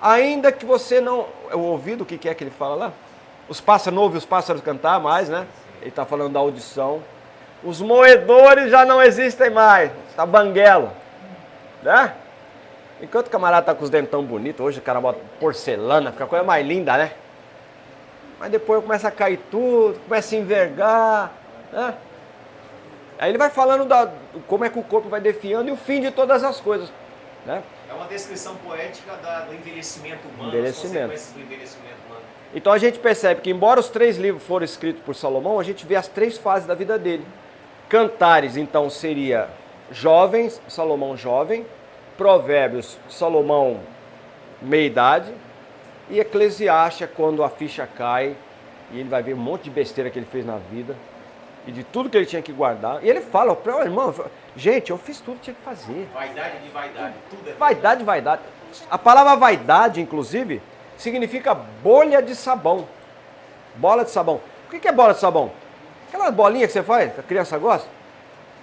[SPEAKER 1] Ainda que você não... O ouvido, o que é que ele fala lá? Os pássaros não ouvem os pássaros cantar mais, né? Ele está falando da audição. Os moedores já não existem mais. Está banguelo. Né? Enquanto o camarada está com os dentão bonitos, hoje o cara bota porcelana, fica a coisa mais linda, né? Mas depois começa a cair tudo, começa a envergar, né? Aí ele vai falando como é que o corpo vai definhando e o fim de todas as coisas, né?
[SPEAKER 2] É uma descrição poética do envelhecimento humano,
[SPEAKER 1] Envelhecimento.
[SPEAKER 2] as consequências do envelhecimento humano.
[SPEAKER 1] Então a gente percebe que, embora os 3 livros foram escritos por Salomão, a gente vê as 3 fases da vida dele. Cantares, então, seria jovens, Salomão jovem, Provérbios, Salomão meia-idade, e Eclesiastes é quando a ficha cai e ele vai ver um monte de besteira que ele fez na vida e de tudo que ele tinha que guardar. E ele fala para o irmão, gente, eu fiz tudo que tinha que fazer.
[SPEAKER 2] Vaidade de vaidade, tudo é
[SPEAKER 1] Vaidade, vaidade. A palavra vaidade, inclusive, significa bolha de sabão. Bola de sabão. O que é bola de sabão? Aquela bolinha que você faz, que a criança gosta.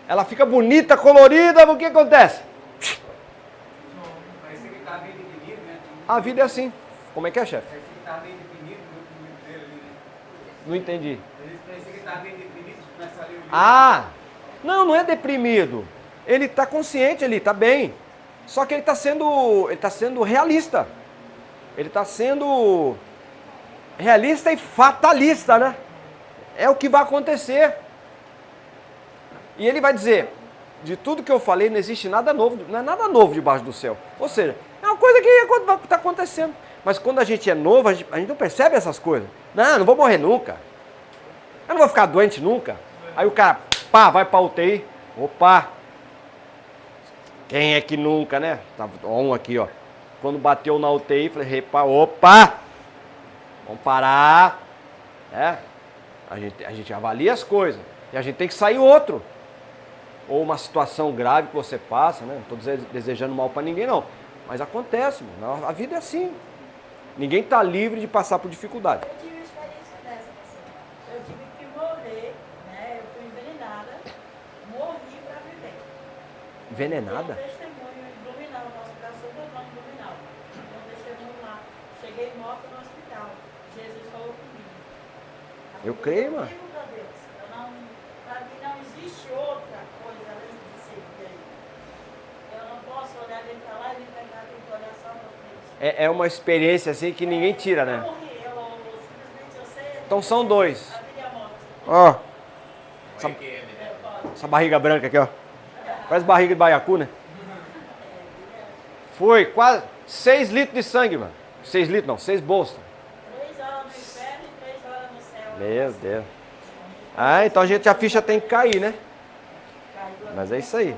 [SPEAKER 1] Ela fica bonita, colorida, o que acontece?
[SPEAKER 4] Parece que tá bem definido, né?
[SPEAKER 1] A vida é assim. Como é que é, chefe?
[SPEAKER 4] Parece que tá bem definido no livro dele ali, né?
[SPEAKER 1] Não entendi.
[SPEAKER 4] Parece que tá bem definido, começa a ler o livro.
[SPEAKER 1] Ah! Não, não é deprimido. Ele está consciente, ele está bem. Só que ele está sendo realista. Ele está sendo realista e fatalista, né? É o que vai acontecer. E ele vai dizer, de tudo que eu falei, não existe nada novo, não é nada novo debaixo do céu. Ou seja, é uma coisa que está acontecendo. Mas quando a gente é novo, a gente não percebe essas coisas. Não vou morrer nunca. Eu não vou ficar doente nunca. Aí o cara, pá, vai pra UTI. Opa! Quem é que nunca, né? Tá um aqui, ó. Quando bateu na UTI, falei, opa! Vamos parar. É? A gente avalia as coisas. E a gente tem que sair outro. Ou uma situação grave que você passa, né? Não estou desejando mal para ninguém, não. Mas acontece, mano. A vida é assim. Ninguém está livre de passar por dificuldade.
[SPEAKER 5] Eu tive uma experiência dessa, assim. Eu tive que morrer, né? Eu fui envenenada, morri para viver.
[SPEAKER 1] Envenenada?
[SPEAKER 5] Tem um testemunho em Blumenau, nosso caso do plano Blumenau. Tem um testemunho lá. Cheguei morta no hospital. Jesus falou comigo.
[SPEAKER 1] Eu creio, mano.
[SPEAKER 5] Eu vivo para Deus. Para mim não existe outra coisa além de servir aí. Eu não posso olhar dele para lá e me pegar, tenho que olhar só para frente.
[SPEAKER 1] É uma experiência assim que ninguém tira,
[SPEAKER 5] Eu
[SPEAKER 1] né?
[SPEAKER 5] morri, simplesmente eu sei.
[SPEAKER 1] Então são dois.
[SPEAKER 5] A vida e a morte.
[SPEAKER 1] Ó,
[SPEAKER 2] Como é que é, né?
[SPEAKER 1] essa barriga branca aqui, ó. Parece barriga de baiacu, né? Foi quase 6 litros de sangue, mano. 6 litros não, 6 bolsas.
[SPEAKER 5] 3 horas no inferno e 3 horas no céu.
[SPEAKER 1] Meu Deus. Ah, então a ficha tem que cair, né? Mas é isso aí.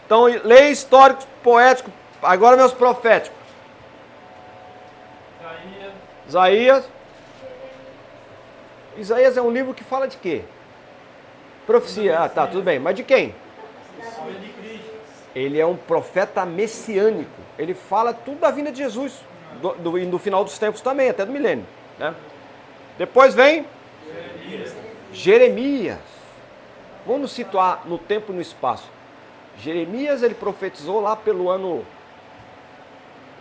[SPEAKER 1] Então, lei histórico, poético. Agora meus proféticos. Isaías. Isaías é um livro que fala de quê? Profecia. Ah, tá, tudo bem. Mas de quem? Ele é um profeta messiânico. Ele fala tudo da vinda de Jesus. E no final dos tempos também, até do milênio. Né? Depois vem Jeremias. Vamos nos situar no tempo e no espaço. Jeremias, ele profetizou lá pelo ano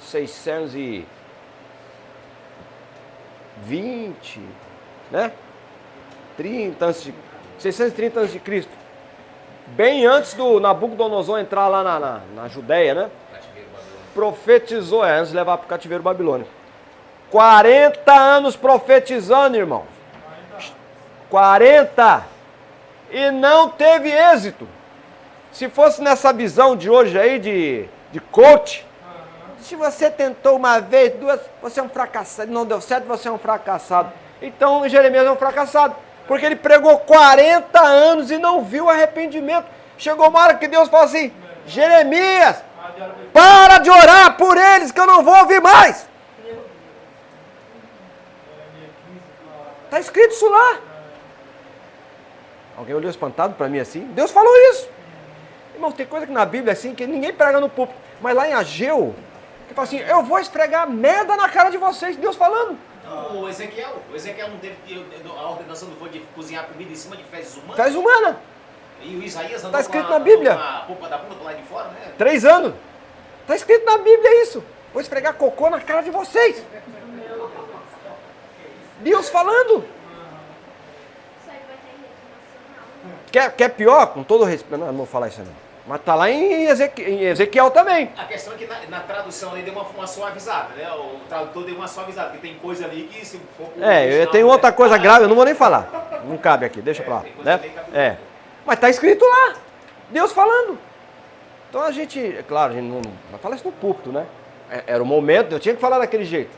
[SPEAKER 1] 620, né? 630 a.C. Bem antes do Nabucodonosor entrar lá na Judéia, né?
[SPEAKER 2] Cativeiro babilônico.
[SPEAKER 1] Profetizou, antes de levar para o cativeiro babilônico. 40 anos profetizando, irmão. 40! E não teve êxito. Se fosse nessa visão de hoje aí, de coach, se você tentou uma vez, duas, você é um fracassado, não deu certo, você é um fracassado. Então Jeremias é um fracassado, porque ele pregou 40 anos e não viu arrependimento. Chegou uma hora que Deus falou assim, Jeremias, para de orar por eles que eu não vou ouvir mais. Está escrito isso lá. Alguém olhou espantado para mim assim? Deus falou isso. Irmão, tem coisa que na Bíblia é assim que ninguém prega no púlpito. Mas lá em Ageu, que fala assim, eu vou esfregar merda na cara de vocês. Deus falando.
[SPEAKER 2] Não, o Ezequiel não teve a ordenação não foi de cozinhar comida em cima de fezes humanas?
[SPEAKER 1] Fez humana.
[SPEAKER 2] E o Isaías andou
[SPEAKER 1] Tá escrito
[SPEAKER 2] com a,
[SPEAKER 1] na Bíblia.
[SPEAKER 2] com a polpa da bunda para lá de fora, né?
[SPEAKER 1] 3 anos. Está escrito na Bíblia isso. Vou esfregar cocô na cara de vocês. Deus falando.
[SPEAKER 6] Isso aí vai ter rede nacional.
[SPEAKER 1] Quer pior? Com todo respeito. Não vou falar isso não. Mas está lá em Ezequiel também.
[SPEAKER 2] A questão é que na tradução ali deu uma suavizada, né? O tradutor deu uma suavizada, porque tem coisa ali que se for pro
[SPEAKER 1] Eu
[SPEAKER 2] original,
[SPEAKER 1] tenho
[SPEAKER 2] né?
[SPEAKER 1] outra coisa grave, eu não vou nem falar. Não cabe aqui, deixa pra lá.
[SPEAKER 2] tem coisa
[SPEAKER 1] Né?
[SPEAKER 2] bem cabeluda.
[SPEAKER 1] Mas está escrito lá. Deus falando. Então a gente, é claro, a gente não fala isso no púlpito, né? Era o momento, eu tinha que falar daquele jeito.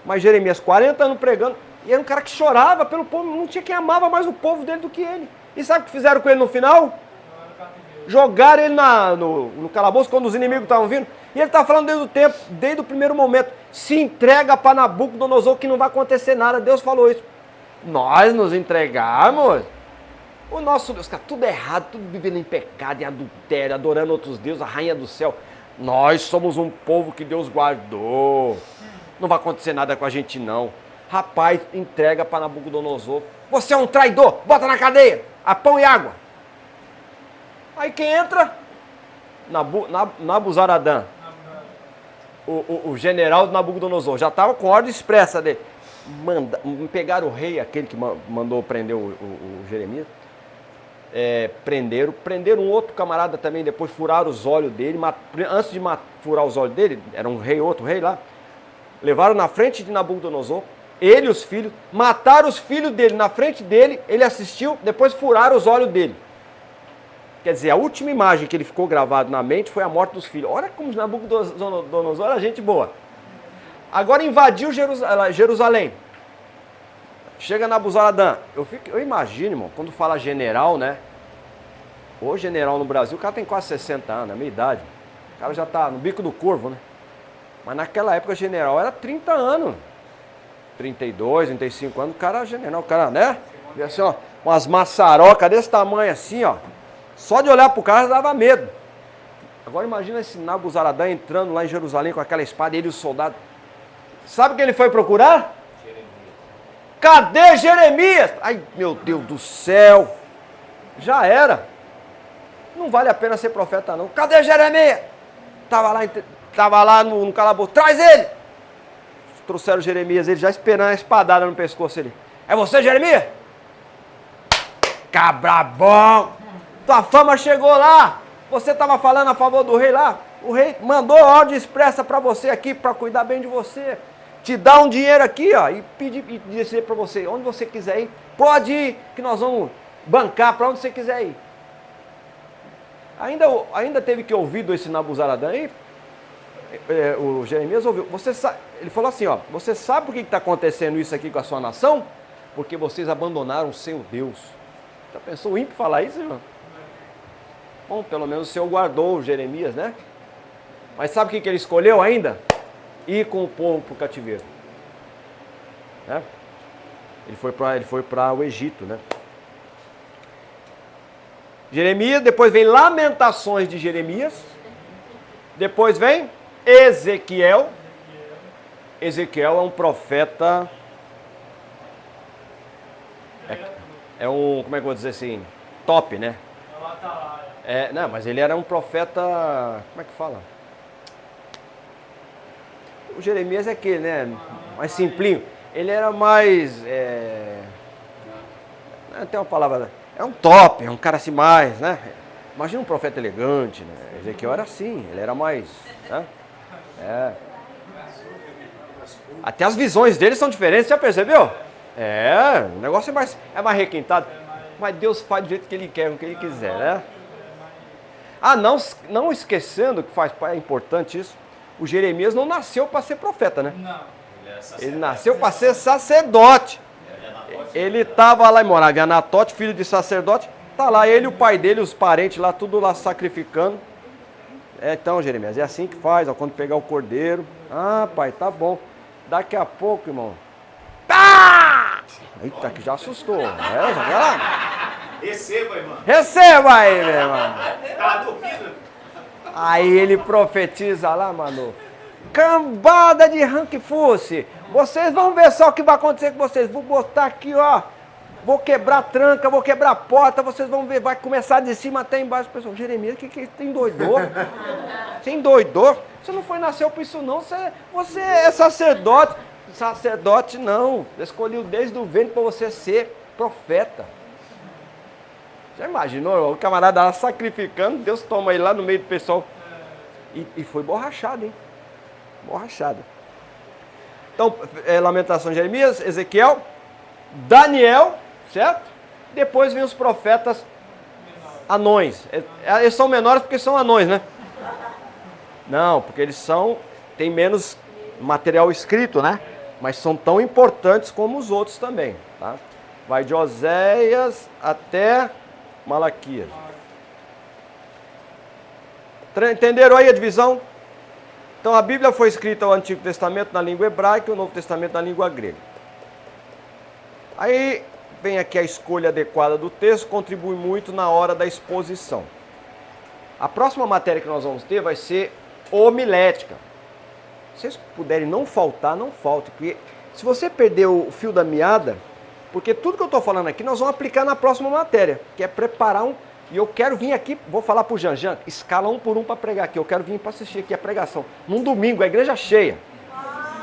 [SPEAKER 1] Mas Jeremias, 40 anos pregando, e era um cara que chorava pelo povo, não tinha quem amava mais o povo dele do que ele. E sabe o que fizeram com ele no final? Jogaram ele no calabouço quando os inimigos estavam vindo. E ele está falando desde o primeiro momento. Se entrega para Nabucodonosor que não vai acontecer nada. Deus falou isso. Nós nos entregarmos. O nosso Deus, cara, tudo errado, tudo vivendo em pecado, em adultério, adorando outros deuses, a rainha do céu. Nós somos um povo que Deus guardou. Não vai acontecer nada com a gente, não. Rapaz, entrega para Nabucodonosor. Você é um traidor, bota na cadeia, a pão e água. Aí quem entra? Nabuzaradã. O general do Nabucodonosor. Já estava com ordem expressa dele. Pegaram o rei, aquele que mandou prender o Jeremias. Prenderam um outro camarada também, depois furaram os olhos dele, antes de furar os olhos dele, era um rei, outro rei lá, levaram na frente de Nabucodonosor, ele e os filhos, mataram os filhos dele na frente dele, ele assistiu, depois furaram os olhos dele. Quer dizer, a última imagem que ele ficou gravado na mente foi a morte dos filhos. Olha como Nabucodonosor era gente boa. Agora invadiu Jerusalém. Chega Nabuzaradã. Eu imagino, irmão, quando fala general, né? O general no Brasil, o cara tem quase 60 anos, é a minha idade. O cara já tá no bico do corvo, né? Mas naquela época general era 30 anos. 32, 35 anos, o cara general, o cara, né? E assim, ó, umas maçarocas desse tamanho assim, ó. Só de olhar pro cara já dava medo. Agora imagina esse Nabuzaradã entrando lá em Jerusalém com aquela espada, ele e os soldados. Sabe o que ele foi procurar? Cadê Jeremias? Ai, meu Deus do céu. Já era. Não vale a pena ser profeta, não. Cadê Jeremias? Tava lá no calabouço. Traz ele! Trouxeram Jeremias, ele já esperando a espadada no pescoço. Ele, é você, Jeremias? Cabra bom! Tua fama chegou lá. Você estava falando a favor do rei lá. O rei mandou ordem expressa para você aqui, para cuidar bem de você. Te dá um dinheiro aqui, ó, e dizer para você, onde você quiser ir, pode ir, que nós vamos bancar para onde você quiser ir. Ainda teve que ouvir esse Nabuzaradã aí, o Jeremias ouviu. Ele falou assim, ó, você sabe por que está acontecendo isso aqui com a sua nação? Porque vocês abandonaram o seu Deus. Já pensou o ímpio falar isso, irmão? Bom, pelo menos o Senhor guardou o Jeremias, né? Mas sabe o que ele escolheu ainda? Ir com o povo para o cativeiro. Né? Ele foi para o Egito, né? Jeremias, depois vem Lamentações de Jeremias. Depois vem Ezequiel. Ezequiel é um profeta. É um, como é que eu vou dizer assim? Top, né? Não, mas ele era um profeta. Como é que fala? O Jeremias é aquele, né? Mais simplinho. Ele era mais. Tem uma palavra. É um top, é um cara assim mais, né? Imagina um profeta elegante, né? Ezequiel era assim, ele era mais. Né? Até as visões dele são diferentes, já percebeu? O negócio é mais requintado. Mas Deus faz do jeito que Ele quer, o que Ele quiser, né? Não esquecendo que é importante isso. O Jeremias não nasceu para ser profeta, né?
[SPEAKER 3] Não.
[SPEAKER 1] Ele nasceu para ser sacerdote. Ele estava lá e morava em Anatote, filho de sacerdote. Tá lá ele, o pai dele, os parentes lá, tudo lá sacrificando. Então, Jeremias, é assim que faz, ó, quando pegar o cordeiro. Ah, pai, tá bom. Daqui a pouco, irmão. Tá! Eita, que já assustou. Já vai lá.
[SPEAKER 2] Receba, irmão.
[SPEAKER 1] Receba aí, meu irmão.
[SPEAKER 2] Tá dormindo?
[SPEAKER 1] Aí ele profetiza lá, mano. Cambada de ranque fosse. Vocês vão ver só o que vai acontecer com vocês. Vou botar aqui, ó. Vou quebrar a tranca, vou quebrar a porta. Vocês vão ver. Vai começar de cima até embaixo. Pessoal, Jeremias, que tem doidor? Tem doidor? Você não nasceu por isso não. Você é sacerdote. Sacerdote não. Escolheu desde o ventre para você ser profeta. Já imaginou? O camarada lá sacrificando. Deus toma ele lá no meio do pessoal. E foi borrachado, hein? Borrachado. Então, Lamentação de Jeremias, Ezequiel, Daniel, certo? Depois vem os profetas anões. Eles são menores porque são anões, né? Não, porque eles têm menos material escrito, né? Mas são tão importantes como os outros também, tá? Vai de Oséias até Malaquias. Entenderam aí a divisão? Então a Bíblia foi escrita o Antigo Testamento na língua hebraica e o Novo Testamento na língua grega. Aí vem aqui a escolha adequada do texto, contribui muito na hora da exposição. A próxima matéria que nós vamos ter vai ser homilética. Se vocês puderem não faltar, não falte, porque se você perder o fio da meada, porque tudo que eu estou falando aqui nós vamos aplicar na próxima matéria, que é preparar um... E eu quero vir aqui, vou falar para o Janjan, escala um por um para pregar aqui. Eu quero vir para assistir aqui a pregação. Num domingo, a igreja cheia.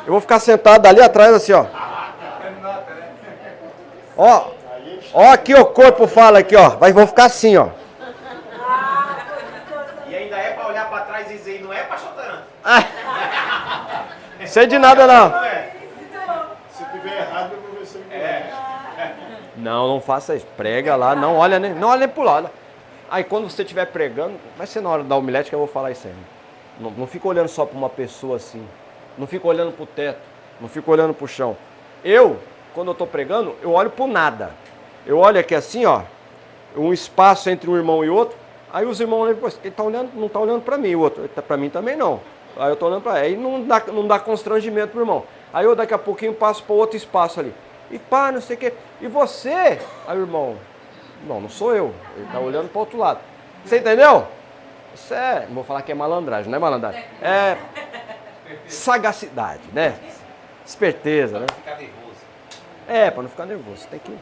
[SPEAKER 1] Eu vou ficar sentado ali atrás assim, ó. Ó, ó aqui o corpo fala aqui, ó. Vou ficar assim, ó.
[SPEAKER 2] E ainda é para olhar para trás e dizer, não é pastor Taran?
[SPEAKER 1] Sei de nada não.
[SPEAKER 2] Não é?
[SPEAKER 4] Se tiver errado, eu vou ver se eu
[SPEAKER 1] Não, não faça isso. Prega lá, não olha nem pro lado. Aí quando você estiver pregando, vai ser na hora da homilética que eu vou falar isso aí. Não fica olhando só para uma pessoa assim. Não fica olhando para o teto. Não fica olhando para o chão. Quando eu estou pregando, eu olho para o nada. Eu olho aqui assim, ó. Um espaço entre um irmão e outro. Aí os irmãos olham, pô, ele tá olhando, não está olhando para mim. O outro, para mim também não. Aí eu estou olhando para ele. Aí não dá constrangimento pro irmão. Aí eu daqui a pouquinho passo para outro espaço ali. E pá, não sei o quê. E você? Aí o irmão... Não sou eu. Ele está olhando para o outro lado. Você entendeu? Isso não vou falar que é malandragem, não é malandragem. É sagacidade, né? Esperteza, né?
[SPEAKER 2] Ficar nervoso.
[SPEAKER 1] Para não ficar nervoso. Tem que...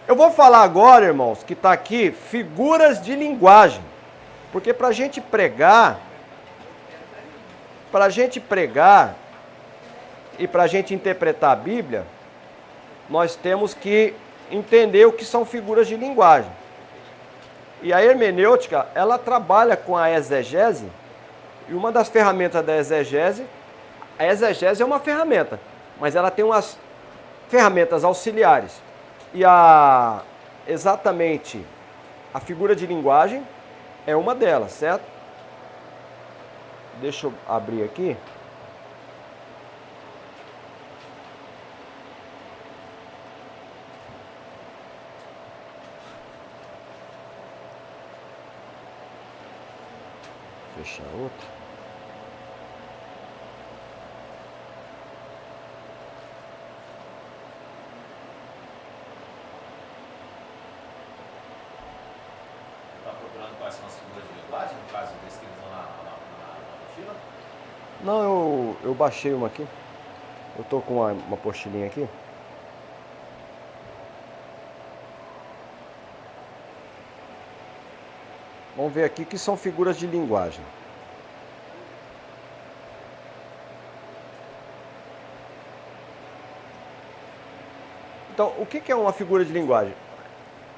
[SPEAKER 1] Eu vou falar agora, irmãos, que está aqui, figuras de linguagem. Porque para a gente pregar e para a gente interpretar a Bíblia, nós temos que entender o que são figuras de linguagem. E a hermenêutica, ela trabalha com a exegese, e uma das ferramentas da exegese, a exegese é uma ferramenta, mas ela tem umas ferramentas auxiliares. E exatamente a figura de linguagem é uma delas, certo? Deixa eu abrir aqui. Fechar outro.
[SPEAKER 2] Está procurando quais são as figuras de linguagem, no caso desse que eles vão na mochila?
[SPEAKER 1] Não, eu baixei uma aqui. Eu tô com uma apostilinha aqui. Vamos ver aqui o que são figuras de linguagem. Então, o que é uma figura de linguagem?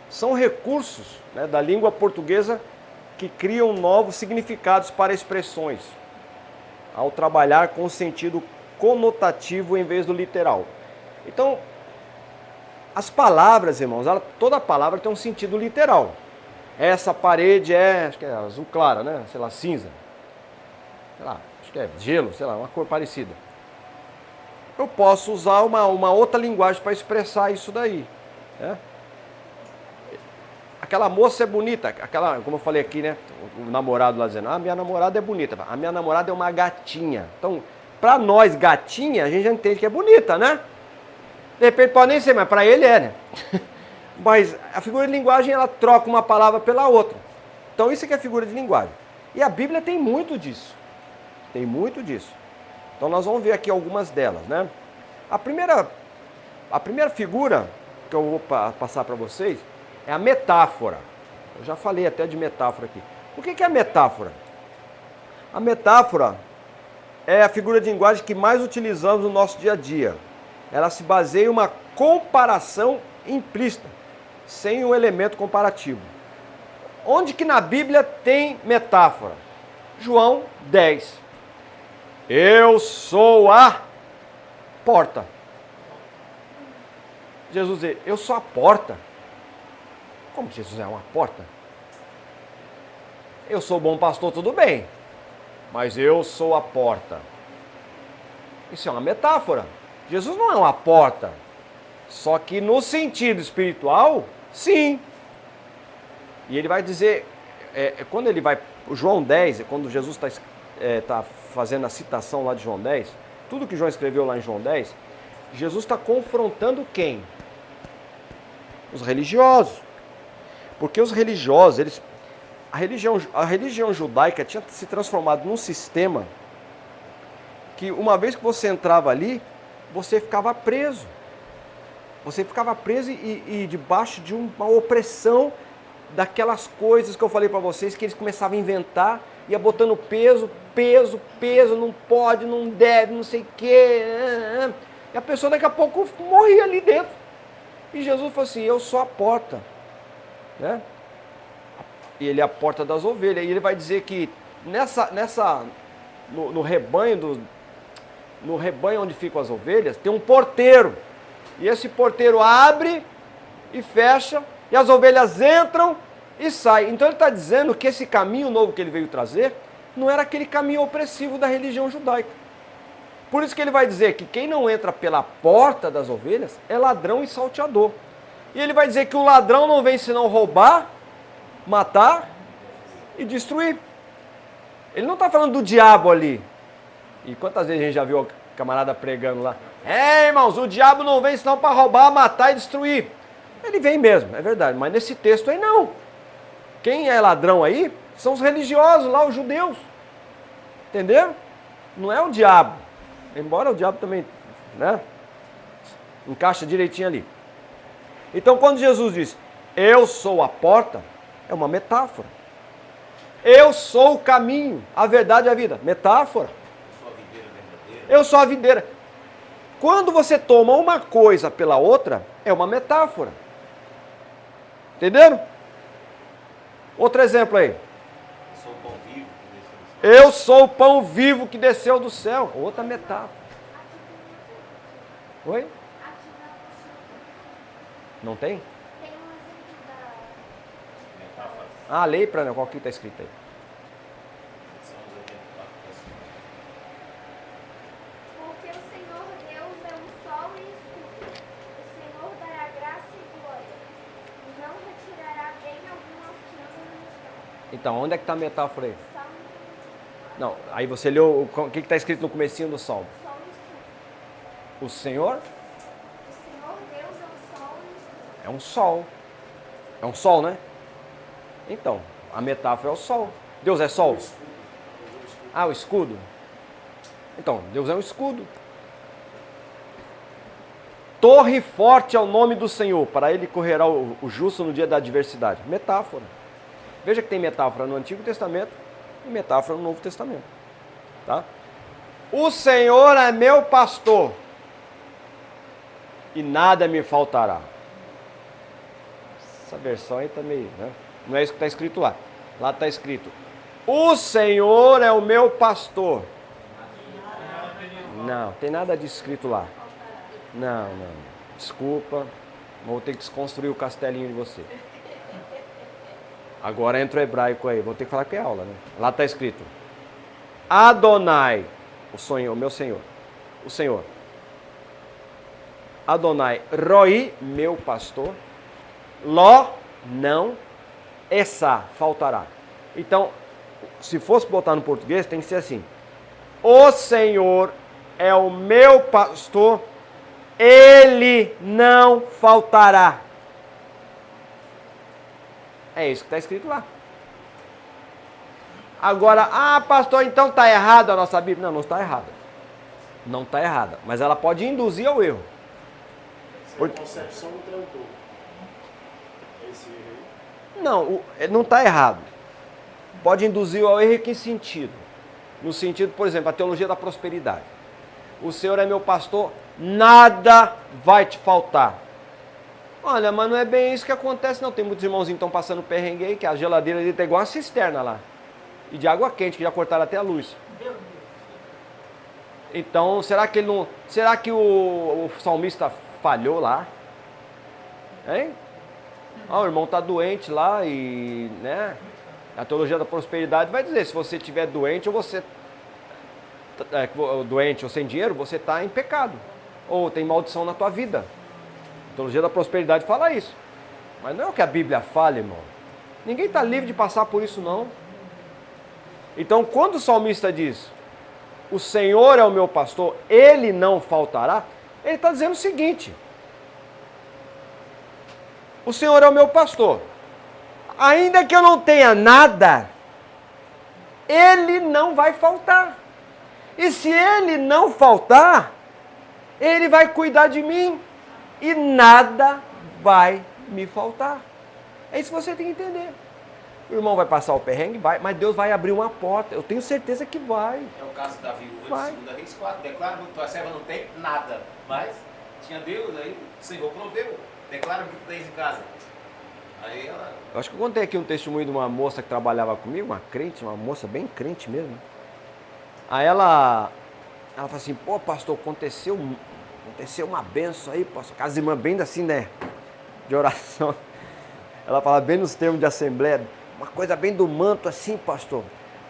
[SPEAKER 1] São recursos, né, da língua portuguesa que criam novos significados para expressões, ao trabalhar com o sentido conotativo em vez do literal. Então, as palavras, irmãos, toda palavra tem um sentido literal. Essa parede acho que é azul clara, né? Sei lá, cinza. Sei lá, acho que é gelo, sei lá, uma cor parecida. Eu posso usar uma outra linguagem para expressar isso daí, né? Aquela moça é bonita, como eu falei aqui, né? O namorado lá dizendo, minha namorada é bonita. A minha namorada é uma gatinha. Então, para nós, gatinha, a gente já entende que é bonita, né? De repente pode nem ser, mas para ele é, né? Mas a figura de linguagem, ela troca uma palavra pela outra. Então isso é que é figura de linguagem. E a Bíblia tem muito disso. Tem muito disso. Então nós vamos ver aqui algumas delas, né? A primeira figura que eu vou passar para vocês é a metáfora. Eu já falei até de metáfora aqui. O que é a metáfora? A metáfora é a figura de linguagem que mais utilizamos no nosso dia a dia. Ela se baseia em uma comparação implícita, sem um elemento comparativo. Onde que na Bíblia tem metáfora? João 10. Eu sou a porta. Jesus diz, eu sou a porta. Como Jesus é uma porta? Eu sou bom pastor, tudo bem, mas eu sou a porta. Isso é uma metáfora. Jesus não é uma porta. Só que no sentido espiritual, sim. E ele vai dizer, quando ele vai, o João 10, quando Jesus está fazendo a citação lá de João 10, tudo que João escreveu lá em João 10, Jesus está confrontando quem? Os religiosos. Porque os religiosos, a religião judaica tinha se transformado num sistema que uma vez que você entrava ali, você ficava preso. Você ficava preso e debaixo de uma opressão daquelas coisas que eu falei para vocês, que eles começavam a inventar, ia botando peso, não pode, não deve, não sei o quê. E a pessoa daqui a pouco morria ali dentro. E Jesus falou assim, eu sou a porta. Né? E ele é a porta das ovelhas. E ele vai dizer que no rebanho onde ficam as ovelhas, tem um porteiro. E esse porteiro abre e fecha, e as ovelhas entram e saem. Então ele está dizendo que esse caminho novo que ele veio trazer, não era aquele caminho opressivo da religião judaica. Por isso que ele vai dizer que quem não entra pela porta das ovelhas é ladrão e salteador. E ele vai dizer que o ladrão não vem senão roubar, matar e destruir. Ele não está falando do diabo ali. E quantas vezes a gente já viu o camarada pregando lá? Irmãos, o diabo não vem senão para roubar, matar e destruir. Ele vem mesmo, é verdade, mas nesse texto aí não. Quem é ladrão aí são os religiosos lá, os judeus. Entenderam? Não é o diabo. Embora o diabo também, né? Encaixa direitinho ali. Então quando Jesus diz, eu sou a porta, é uma metáfora. Eu sou o caminho, a verdade e a vida. Metáfora. Eu sou a videira. Quando você toma uma coisa pela outra, é uma metáfora. Entenderam? Outro exemplo aí. Eu sou o pão vivo que desceu do céu. Outra metáfora. Oi? Não tem?
[SPEAKER 6] Tem um exemplo
[SPEAKER 1] Ah, lei para qual que está escrito aí.
[SPEAKER 6] Porque o Senhor Deus é um sol e escudo. O Senhor dará graça e glória. E não retirará bem algum aos que andam no chão.
[SPEAKER 1] Então, onde é que está a metáfora aí?
[SPEAKER 6] Salmo
[SPEAKER 1] Não, aí você leu o que está escrito no comecinho do Salmo.
[SPEAKER 6] sol e escudo.
[SPEAKER 1] O Senhor
[SPEAKER 6] O Senhor Deus é um sol e escudo.
[SPEAKER 1] é um sol. É um sol, né? Então, a metáfora é o sol. Deus é sol? Ah, o escudo? Então, Deus é um escudo. Torre forte é o nome do Senhor, para ele correrá o justo no dia da adversidade. Metáfora. Veja que tem metáfora no Antigo Testamento e metáfora no Novo Testamento. Tá? O Senhor é meu pastor e nada me faltará. Essa versão aí tá meio, né? Não é isso que está escrito lá. Lá está escrito, o Senhor é o meu pastor. Não, tem nada disso escrito lá. Não. Desculpa, vou ter que desconstruir o castelinho de você. Agora entra o hebraico aí, vou ter que falar que é aula, né? Lá está escrito, Adonai, o meu Senhor, o Senhor. Adonai, Roi, meu pastor. Ló, não. Essa, faltará. Então, se fosse botar no português, tem que ser assim. O Senhor é o meu pastor, ele não faltará. É isso que está escrito lá. Agora, pastor, então está errado a nossa Bíblia. Não está errada. Não está errada. Mas ela pode induzir ao erro.
[SPEAKER 7] A concepção do tradutor.
[SPEAKER 1] Não está errado. Pode induzir ao erro em que sentido? No sentido, por exemplo, a teologia da prosperidade. O Senhor é meu pastor, nada vai te faltar. Olha, mas não é bem isso que acontece não. Tem muitos irmãozinhos que estão passando perrengue aí, que a geladeira dele está igual uma cisterna lá. E de água quente, que já cortaram até a luz. Então, será que ele não... Será que o salmista falhou lá? Hein? O irmão está doente lá e, né? A teologia da prosperidade vai dizer, se você estiver doente ou você doente ou sem dinheiro, você está em pecado. Ou tem maldição na tua vida. A teologia da prosperidade fala isso. Mas não é o que a Bíblia fala, irmão. Ninguém está livre de passar por isso, não. Então, quando o salmista diz, o Senhor é o meu pastor, ele não faltará, ele está dizendo o seguinte, o Senhor é o meu pastor. Ainda que eu não tenha nada, Ele não vai faltar. E se Ele não faltar, Ele vai cuidar de mim e nada vai me faltar. É isso que você tem que entender. O irmão vai passar o perrengue? Vai, mas Deus vai abrir uma porta. Eu tenho certeza que vai.
[SPEAKER 2] É o caso da viúva
[SPEAKER 1] Vai.
[SPEAKER 2] de 2 Reis 4. Declara que tua serva não tem nada, mas tinha Deus, aí o Senhor proveu. Declara que tu tens em casa. Aí ela...
[SPEAKER 1] Eu acho que eu contei aqui um testemunho de uma moça que trabalhava comigo, uma crente, uma moça bem crente mesmo. Aí ela falou assim, pô, pastor, aconteceu uma benção aí, pastor. Casa irmã bem assim, né? De oração. Ela fala bem nos termos de assembleia, uma coisa bem do manto assim, pastor.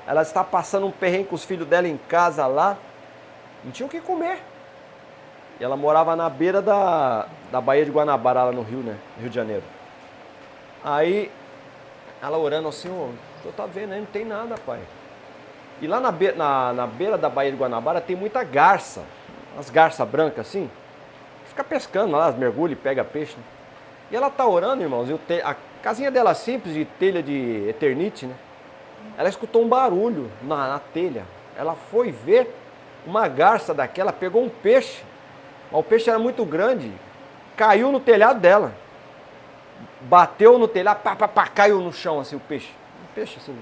[SPEAKER 1] Ela está passando um perrengue com os filhos dela em casa lá, não tinha o que comer. E ela morava na beira da Baía de Guanabara, lá no Rio, né? Rio de Janeiro. Aí, ela orando ao Senhor, o Senhor está vendo aí, não tem nada, pai. E lá na beira da Baía de Guanabara tem muita garça, umas garças brancas assim, fica pescando lá, mergulha e pega peixe, né? E ela está orando, irmãos, e a casinha dela simples, de telha de eternite, né? Ela escutou um barulho na telha. Ela foi ver uma garça daquela, pegou um peixe, mas o peixe era muito grande, caiu no telhado dela. Bateu no telhado, caiu no chão assim o peixe. Um peixe assim.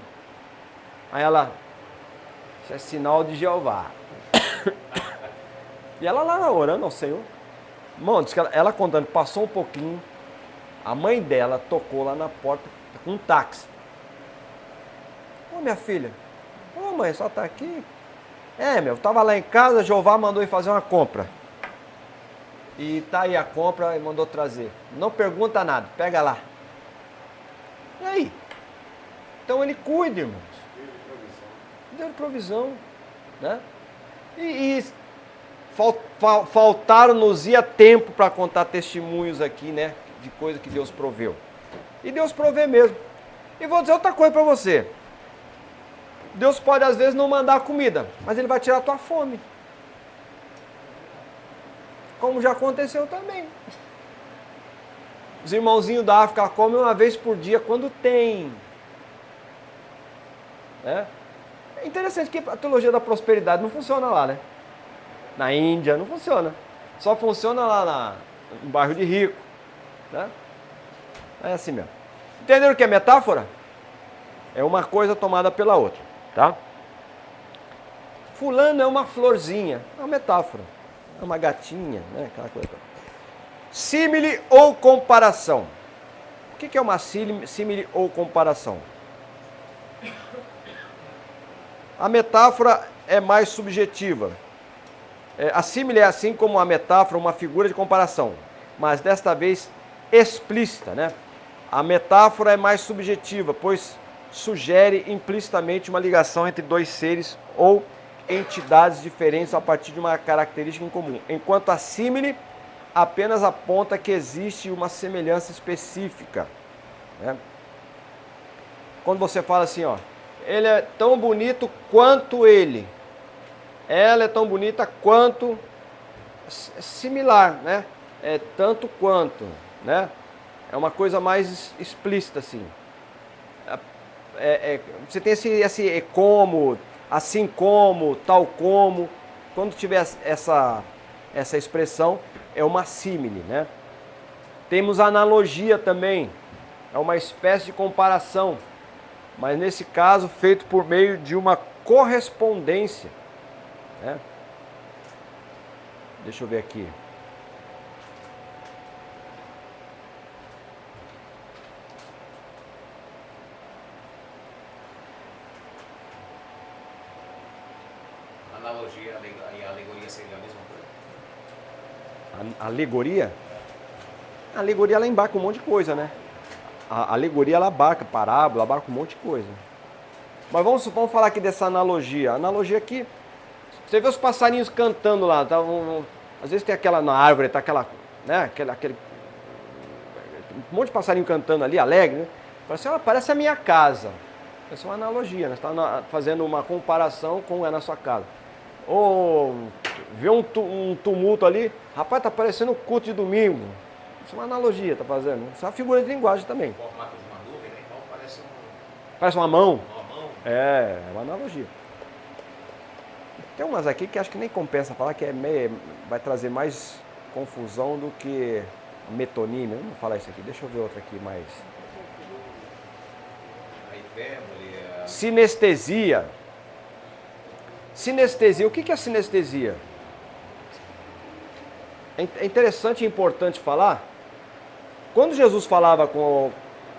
[SPEAKER 1] Aí ela, isso é sinal de Jeová. E ela lá orando ao Senhor. Irmão, diz que ela contando, passou um pouquinho, a mãe dela tocou lá na porta com um táxi. Ô minha filha, ô mãe, só tá aqui? É, eu tava lá em casa, Jeová mandou ir fazer uma compra. E tá aí a compra e mandou trazer. Não pergunta nada, pega lá. E aí? Então ele cuida, irmãos. Deu provisão. Né? E faltaram-nos tempo para contar testemunhos aqui, né? De coisa que Deus proveu. E Deus provê mesmo. E vou dizer outra coisa para você. Deus pode às vezes não mandar comida, mas Ele vai tirar a tua fome. Como já aconteceu também. Os irmãozinhos da África comem uma vez por dia quando tem. É interessante que a teologia da prosperidade não funciona lá, né? Na Índia não funciona. Só funciona lá no bairro de rico. Né? É assim mesmo. Entenderam o que é metáfora? É uma coisa tomada pela outra. Tá? Fulano é uma florzinha. É uma metáfora. É uma gatinha, né? Aquela coisa. Símile ou comparação. O que é uma símile ou comparação? A metáfora é mais subjetiva. A símile é assim como a metáfora, uma figura de comparação, mas desta vez explícita, né? A metáfora é mais subjetiva, pois sugere implicitamente uma ligação entre dois seres ou entidades diferentes a partir de uma característica em comum, enquanto a símile apenas aponta que existe uma semelhança específica. Né? Quando você fala assim, ó, ele é tão bonito quanto ele, ela é tão bonita quanto, similar, né? É tanto quanto, né? É uma coisa mais explícita assim. Você tem esse como, assim como, tal como. Quando tiver essa expressão, é uma símile, né? Temos analogia também, é uma espécie de comparação, mas nesse caso feito por meio de uma correspondência, né? Deixa eu ver aqui.
[SPEAKER 2] Analogia e alegoria seria a mesma coisa?
[SPEAKER 1] Alegoria? A alegoria ela embarca um monte de coisa, né? A alegoria ela abarca parábola, abarca um monte de coisa. Mas vamos falar aqui dessa analogia. A analogia aqui, você vê os passarinhos cantando lá, tá? Às vezes tem aquela na árvore, tá aquela, né? Aquele um monte de passarinho cantando ali, alegre, né? Parece a minha casa. Essa é uma analogia, né? Você está fazendo uma comparação com na sua casa. Ou vê um tumulto ali, rapaz, tá parecendo um culto de domingo. Isso é uma analogia, tá fazendo? Isso é uma figura de linguagem também.
[SPEAKER 2] O formato de uma nuvem, né? Então parece
[SPEAKER 1] Parece uma mão.
[SPEAKER 2] uma mão.
[SPEAKER 1] É uma analogia. Tem umas aqui que acho que nem compensa falar, que vai trazer mais confusão do que metonímia. Não vou falar isso aqui, deixa eu ver outra aqui mais.
[SPEAKER 2] A hipérbole,
[SPEAKER 1] Sinestesia. Sinestesia, o que é sinestesia? É interessante e importante falar. Quando Jesus falava com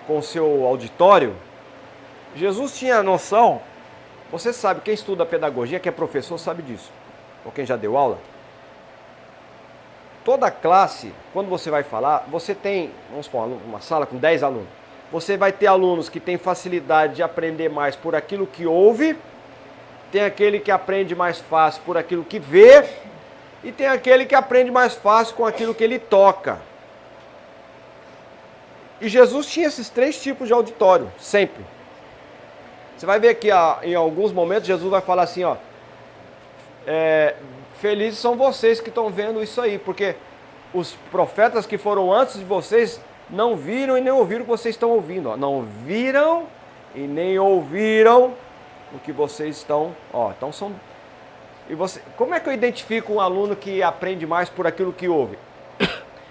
[SPEAKER 1] o seu auditório, Jesus tinha a noção, você sabe, quem estuda pedagogia, que é professor, sabe disso, ou quem já deu aula. Toda classe, quando você vai falar, você tem, vamos supor, uma sala com 10 alunos. Você vai ter alunos que têm facilidade de aprender mais por aquilo que ouve, tem aquele que aprende mais fácil por aquilo que vê, e tem aquele que aprende mais fácil com aquilo que ele toca. E Jesus tinha esses 3 tipos de auditório, sempre. Você vai ver que em alguns momentos Jesus vai falar assim, ó, felizes são vocês que estão vendo isso aí, porque os profetas que foram antes de vocês não viram e nem ouviram o que vocês estão ouvindo. Ó. Não viram e nem ouviram o que vocês estão... Ó, então são... E você, como é que eu identifico um aluno que aprende mais por aquilo que ouve?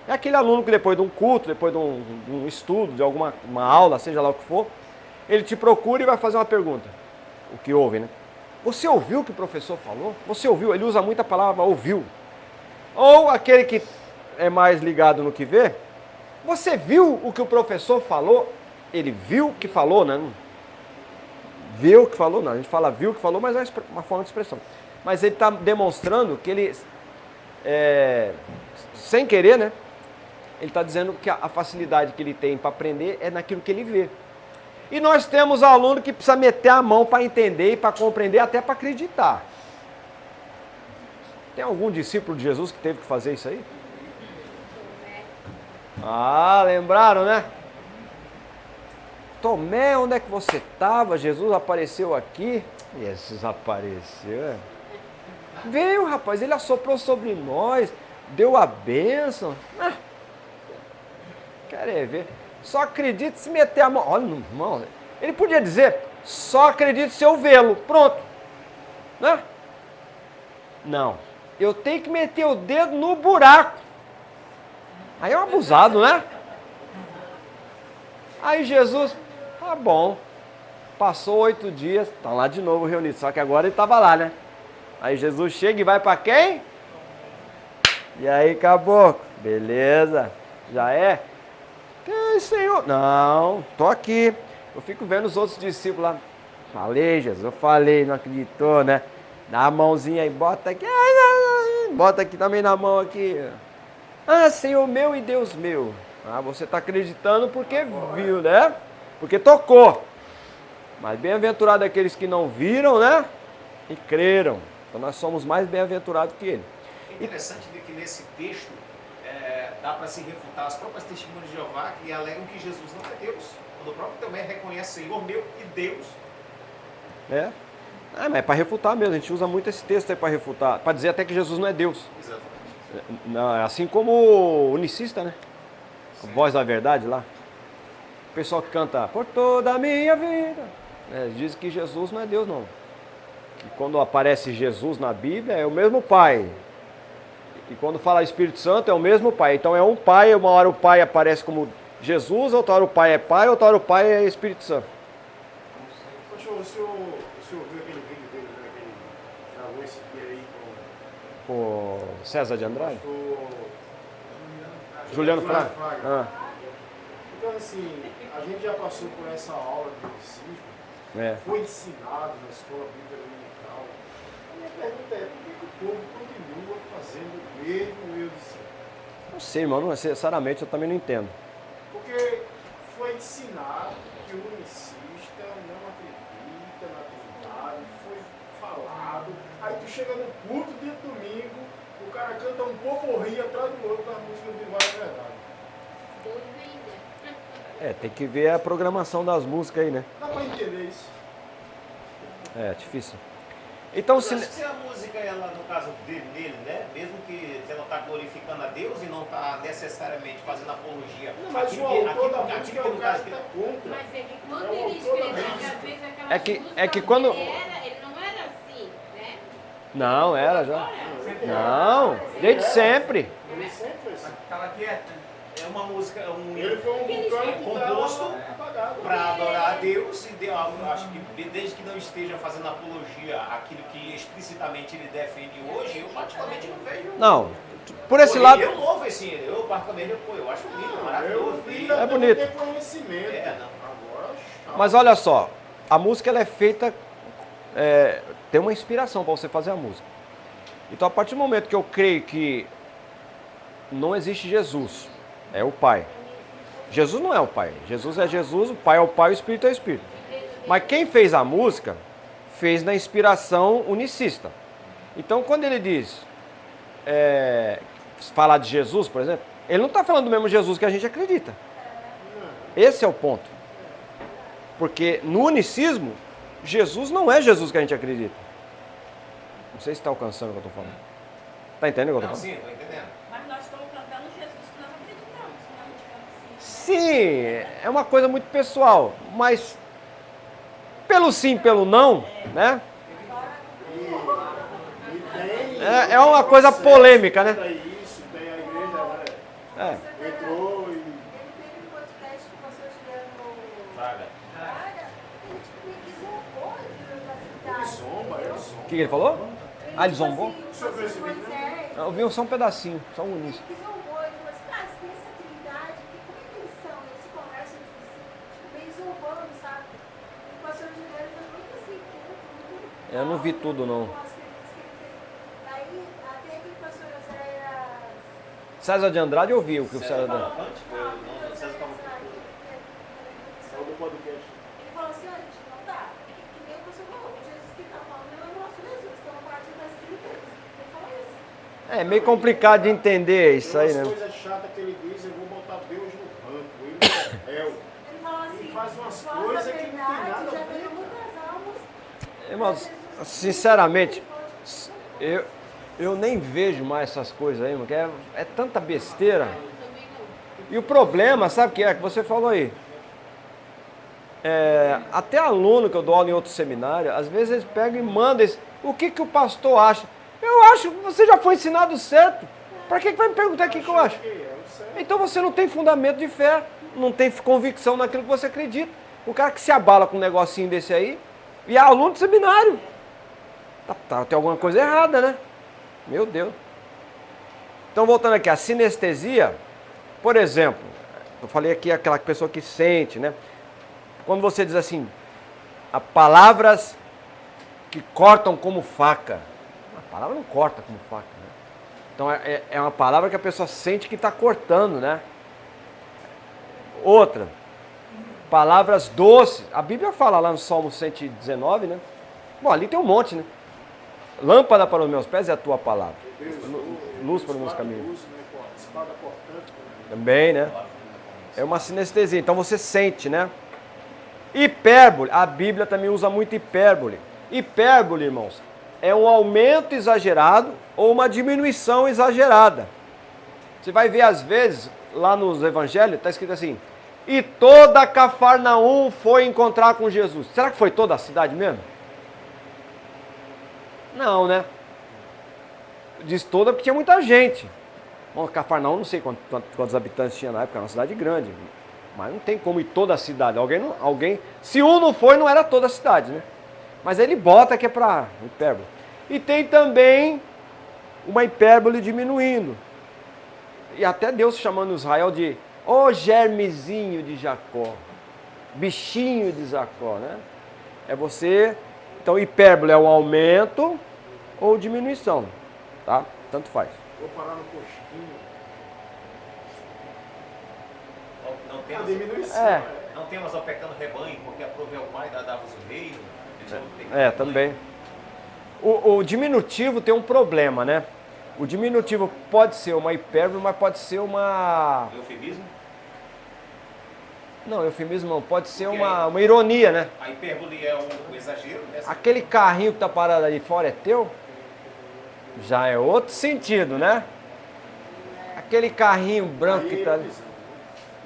[SPEAKER 1] É aquele aluno que depois de um culto, depois de um estudo, de alguma aula, seja lá o que for, ele te procura e vai fazer uma pergunta. O que ouve, né? Você ouviu o que o professor falou? Você ouviu? Ele usa muito a palavra ouviu. Ou aquele que é mais ligado no que vê, você viu o que o professor falou? Ele viu o que falou, né? Viu o que falou? Não, a gente fala viu o que falou, mas é uma forma de expressão. Mas ele está demonstrando que ele, sem querer, né? Ele está dizendo que a facilidade que ele tem para aprender é naquilo que ele vê. E nós temos aluno que precisa meter a mão para entender e para compreender, até para acreditar. Tem algum discípulo de Jesus que teve que fazer isso aí? Ah, lembraram, né? Tomé, onde é que você estava? Jesus apareceu aqui. Jesus apareceu. Veio, rapaz, ele assoprou sobre nós, deu a bênção. Quer ver? Só acredite se meter a mão. Olha, irmão, ele podia dizer, só acredite se eu vê-lo. Pronto. Né? Não. Eu tenho que meter o dedo no buraco. Aí é um abusado, né? Aí Jesus, tá bom. Passou 8 dias, estão lá de novo reunidos. Só que agora ele estava lá, né? Aí Jesus chega e vai para quem? E aí, caboclo? Beleza. Já é? Quem, Senhor? Não, tô aqui. Eu fico vendo os outros discípulos lá. Falei, Jesus, eu falei, não acreditou, né? Dá a mãozinha aí, bota aqui. Bota aqui também na mão aqui. Ah, Senhor meu e Deus meu. Ah, você está acreditando porque viu, né? Porque tocou. Mas bem-aventurado aqueles que não viram, né? E creram. Então nós somos mais bem-aventurados que ele.
[SPEAKER 2] É interessante ver que nesse texto dá para se refutar as próprias testemunhas de Jeová que alegam que Jesus não é Deus. Quando o próprio Tomé reconhece Senhor meu e Deus.
[SPEAKER 1] Mas é para refutar mesmo. A gente usa muito esse texto aí para refutar. Para dizer até que Jesus não é Deus.
[SPEAKER 2] Exatamente.
[SPEAKER 1] Assim como o unicista, né? A Voz da Verdade lá. O pessoal que canta por toda a minha vida. Diz que Jesus não é Deus, não. E quando aparece Jesus na Bíblia, é o mesmo Pai. E quando fala Espírito Santo, é o mesmo Pai. Então é um Pai, uma hora o Pai aparece como Jesus, outra hora o Pai é Pai, outra hora o Pai é Espírito Santo.
[SPEAKER 7] O senhor viu aquele vídeo dele, né, que ele gravou esse dia aí com
[SPEAKER 1] O César de Andrade?
[SPEAKER 7] o
[SPEAKER 1] Juliano Fraga.
[SPEAKER 7] Então, assim, a gente já passou por essa aula de princípio, foi ensinado na escola bíblica dominical. A minha pergunta é, por que o povo continua fazendo o mesmo erro de sempre?
[SPEAKER 1] Não sei, irmão, sinceramente eu também não entendo.
[SPEAKER 7] Porque foi ensinado que o unicista não acredita na Trindade, foi falado, aí tu chega no culto dia de domingo, o cara canta um poporri atrás do outro na música do Vai é Verdade.
[SPEAKER 1] Tem que ver a programação das músicas aí, né?
[SPEAKER 7] Dá pra entender isso?
[SPEAKER 1] É difícil. Então,
[SPEAKER 2] Eu acho que se a música, ela, no caso dele, né? Mesmo que você não está glorificando a Deus e não está necessariamente fazendo apologia.
[SPEAKER 7] Não, mas o autor da música é o cara que está contra.
[SPEAKER 8] Mas é que quando
[SPEAKER 7] É o
[SPEAKER 8] ele
[SPEAKER 7] autor da
[SPEAKER 8] escreveu,
[SPEAKER 7] música.
[SPEAKER 8] já fez aquela
[SPEAKER 1] É que quando-
[SPEAKER 8] ele não era assim, né?
[SPEAKER 1] Não, era já.
[SPEAKER 8] Agora,
[SPEAKER 1] Não, desde sempre.
[SPEAKER 7] Ele sempre foi assim.
[SPEAKER 4] Estava quieto, né?
[SPEAKER 2] É uma música,
[SPEAKER 7] Ele foi um vulcão que
[SPEAKER 2] composto
[SPEAKER 7] estava apagado.
[SPEAKER 2] para adorar a Deus e eu acho que desde que não esteja fazendo apologia àquilo que explicitamente ele defende hoje, eu particularmente não vejo.
[SPEAKER 1] Não, por esse
[SPEAKER 2] Pô,
[SPEAKER 1] lado...
[SPEAKER 2] Eu louvo esse, eu particularmente, eu acho lindo, maravilhoso.
[SPEAKER 7] Eu
[SPEAKER 1] É bonito.
[SPEAKER 7] Tem conhecimento.
[SPEAKER 2] É, não.
[SPEAKER 7] Agora, chato.
[SPEAKER 1] Mas olha só, a música ela é feita, tem uma inspiração para você fazer a música. Então a partir do momento que eu creio que não existe Jesus, é o Pai. Jesus não é o Pai, Jesus é Jesus, o Pai é o Pai, o Espírito é o Espírito. Mas quem fez a música, fez na inspiração unicista. Então quando ele diz, falar de Jesus, por exemplo, ele não está falando do mesmo Jesus que a gente acredita. Esse é o ponto. Porque no unicismo, Jesus não é Jesus que a gente acredita. Não sei se está alcançando o que eu estou falando. Está entendendo o que eu
[SPEAKER 2] Não,
[SPEAKER 1] estou falando?
[SPEAKER 2] sim, estou entendendo.
[SPEAKER 5] Mas nós estamos cantando Jesus que nós acreditamos, não a gente canta assim.
[SPEAKER 1] Sim, é uma coisa muito pessoal, mas pelo sim, pelo não, né? É uma coisa polêmica, né?
[SPEAKER 7] Tem isso, tem a igreja agora.
[SPEAKER 1] É.
[SPEAKER 7] Entrou e.
[SPEAKER 6] Ele teve um podcast que o pastor Juliano
[SPEAKER 2] Fraga.
[SPEAKER 6] Braga, ele tipo, meio que zombou de universidade.
[SPEAKER 7] Zomba,
[SPEAKER 6] entendeu?
[SPEAKER 7] eu zombo.
[SPEAKER 1] O que ele falou? Ah, ele zombou?
[SPEAKER 6] Assim, o
[SPEAKER 7] Deixa eu ver esse
[SPEAKER 6] pastor
[SPEAKER 7] vídeo.
[SPEAKER 6] Moisés,
[SPEAKER 1] Eu vi só um pedacinho, só um início.
[SPEAKER 6] que zombou, ele falou assim, cara, se tem essa trindade, como é que eles são? Eles se conversam entre si, tipo, meio zombando, sabe? E o pastor Juliano foi muito assim, muito
[SPEAKER 1] Eu não vi tudo, não.
[SPEAKER 6] com as perguntas que ele fez. Daí, até que o pastor José era...
[SPEAKER 1] César de Andrade eu vi o que o César de Andrade.
[SPEAKER 2] Cavalcante foi o nome do César Cavalcante.
[SPEAKER 7] Saiu do podcast.
[SPEAKER 6] Ele falou assim, olha, gente, não dá. Que nem o pastor falou, o Jesus que está falando é o nosso Jesus, então a partir das tribos. Ele falou isso.
[SPEAKER 1] É meio complicado de entender isso aí,
[SPEAKER 7] Tem
[SPEAKER 1] né?
[SPEAKER 7] umas coisas chatas que ele diz, eu vou botar Deus no ranco. Ele é réu.
[SPEAKER 6] Ele falou assim,
[SPEAKER 7] Ele faz umas
[SPEAKER 6] vossa
[SPEAKER 7] coisas que não tem
[SPEAKER 6] verdade
[SPEAKER 7] nada a
[SPEAKER 6] já
[SPEAKER 7] ver,
[SPEAKER 6] ganhou
[SPEAKER 7] cara.
[SPEAKER 6] muitas almas.
[SPEAKER 1] Irmãos, sinceramente, eu nem vejo mais essas coisas aí, porque é tanta besteira. E o problema, sabe o que é? Que você falou aí. Até aluno que eu dou aula em outro seminário, às vezes eles pegam e mandam esse, o que o pastor acha? Eu acho que você já foi ensinado certo. Para que vai me perguntar o que eu acho? Então você não tem fundamento de fé, não tem convicção naquilo que você acredita. O cara que se abala com um negocinho desse aí, e é aluno de seminário. Tem alguma coisa errada, né? Meu Deus. Então, voltando aqui, a sinestesia, por exemplo, eu falei aqui aquela pessoa que sente, né? Quando você diz assim, palavras que cortam como faca. A palavra não corta como faca, né? Então, é uma palavra que a pessoa sente que está cortando, né? Outra, palavras doces. A Bíblia fala lá no Salmo 119, né? Bom, ali tem um monte, né? Lâmpada para os meus pés é a tua palavra. Luz para os meus caminhos.
[SPEAKER 7] Luz, né, com a espada cortante.
[SPEAKER 1] Também, né? É uma sinestesia. Então você sente, né? Hipérbole. A Bíblia também usa muito hipérbole. Hipérbole, irmãos, é um aumento exagerado ou uma diminuição exagerada. Você vai ver, às vezes, lá nos evangelhos, está escrito assim, e toda Cafarnaum foi encontrar com Jesus. Será que foi toda a cidade mesmo? Não, né? Diz toda porque tinha muita gente. Bom, Cafarnaum, não sei quantos habitantes tinha na época, era uma cidade grande. Mas não tem como ir toda a cidade. Alguém, se um não foi, não era toda a cidade, né? Mas ele bota que é para hipérbole. E tem também uma hipérbole diminuindo. E até Deus chamando Israel de germezinho de Jacó, bichinho de Jacó, né? É você... Então, hipérbole é um aumento ou diminuição, tá? Tanto faz.
[SPEAKER 7] Vou parar no postinho.
[SPEAKER 2] Não
[SPEAKER 7] A
[SPEAKER 2] temos,
[SPEAKER 7] diminuição.
[SPEAKER 2] não temos ao pecando rebanho, porque aprove ao Pai dar-vos o reino.
[SPEAKER 1] Também. O diminutivo tem um problema, né? O diminutivo pode ser uma hipérbole, mas pode ser uma...
[SPEAKER 2] Eufemismo?
[SPEAKER 1] Não, eufemismo não, pode ser uma ironia, né?
[SPEAKER 2] A hipérbole é um exagero, né?
[SPEAKER 1] Aquele carrinho que tá parado ali fora é teu? Já é outro sentido, né? Aquele carrinho branco que tá ali.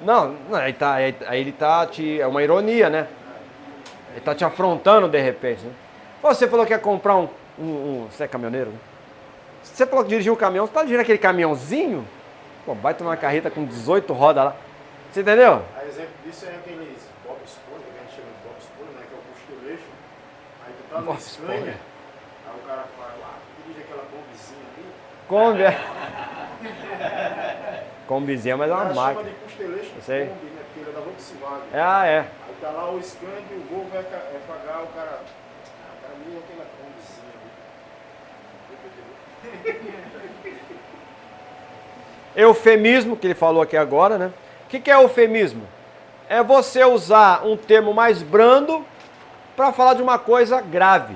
[SPEAKER 1] Não, aí ele tá é uma ironia, né? Ele tá te afrontando de repente, né? Você falou que ia comprar você é caminhoneiro, né? Você falou que dirigiu um caminhão, você tá dirigindo aquele caminhãozinho? Pô, vai tomar uma carreta com 18 rodas lá. Você entendeu?
[SPEAKER 7] A exemplo disso é aqueles Bob Esponja, que a gente chama de Bob Esponja, né? Que é o costeleixo. Aí tu tá no
[SPEAKER 1] Bob
[SPEAKER 7] Scania,
[SPEAKER 1] Esponja.
[SPEAKER 7] aí o cara fala, dirige aquela combizinha ali.
[SPEAKER 1] Kombi, é. Combizinha, mas é uma
[SPEAKER 7] O cara
[SPEAKER 1] máquina.
[SPEAKER 7] chama de costeleixo
[SPEAKER 1] Eu sei.
[SPEAKER 7] Kombi, né? Porque ele é da Volkswagen.
[SPEAKER 1] É.
[SPEAKER 7] Aí tá lá o Scania e o Volvo vai pagar o cara. O cara liga aquela combizinha ali.
[SPEAKER 1] Eufemismo, que ele falou aqui agora, né? O que é eufemismo? É você usar um termo mais brando para falar de uma coisa grave.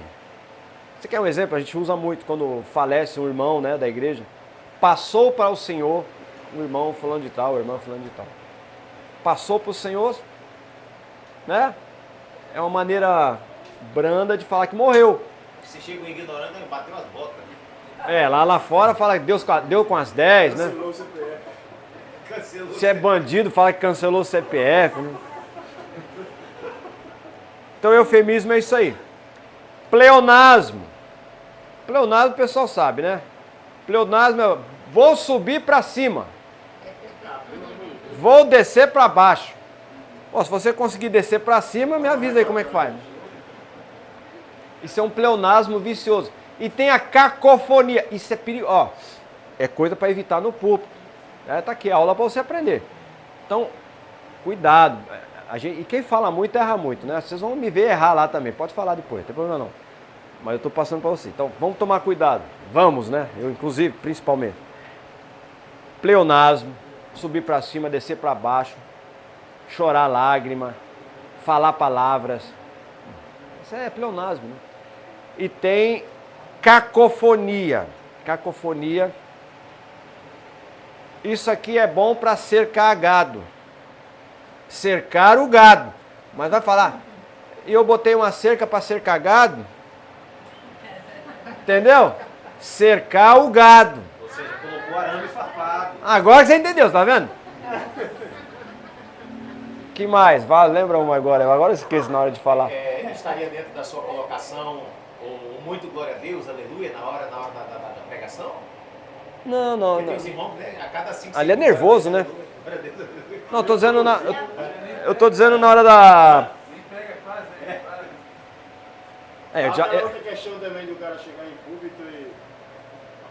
[SPEAKER 1] Você quer um exemplo? A gente usa muito quando falece um irmão, né, da igreja. Passou para o Senhor, o irmão fulano de tal, o irmão fulano de tal. Passou para o Senhor, né? É uma maneira branda de falar que morreu.
[SPEAKER 2] Se chega um ignorante, ele bateu as botas.
[SPEAKER 1] Lá fora fala que Deus deu com as 10, né?
[SPEAKER 7] Cancelou o CPF.
[SPEAKER 2] Cancelou.
[SPEAKER 1] Se é bandido, fala que cancelou o CPF, né? Então, eufemismo é isso aí. Pleonasmo. Pleonasmo o pessoal sabe, né? Pleonasmo é vou subir para cima. Vou descer para baixo. Pô, se você conseguir descer para cima, me avisa aí como é que faz. Isso é um pleonasmo vicioso. E tem a cacofonia. Isso é perigoso. Ó, é coisa para evitar no púlpito. Tá aqui, aula para você aprender. Então, cuidado. E quem fala muito, erra muito, né? Vocês vão me ver errar lá também. Pode falar depois, não tem problema não. Mas eu estou passando para você. Então, vamos tomar cuidado. Vamos, né? Eu, inclusive, principalmente. Pleonasmo. Subir para cima, descer para baixo. Chorar lágrima. Falar palavras. Isso é pleonasmo, né? E tem cacofonia. Cacofonia. Isso aqui é bom para cercar gado. Cercar o gado. Mas vai falar, e eu botei uma cerca para cercar gado? Entendeu? Cercar o gado.
[SPEAKER 2] Ou seja, colocou arame farpado.
[SPEAKER 1] Agora que você entendeu, tá vendo? Que mais? Lembra uma agora? Agora eu esqueço na hora de falar.
[SPEAKER 2] Estaria dentro da sua colocação o muito glória a Deus, aleluia, na hora da pregação?
[SPEAKER 1] Não.
[SPEAKER 2] Porque tem os irmãos, né, a cada 5
[SPEAKER 1] Ali é
[SPEAKER 2] segundos,
[SPEAKER 1] nervoso, né?
[SPEAKER 2] glória a Deus, aleluia.
[SPEAKER 1] Não, tô dizendo eu tô dizendo na hora da...
[SPEAKER 4] Nem prega quase, né?
[SPEAKER 7] Outra questão também do cara chegar em púlpito e...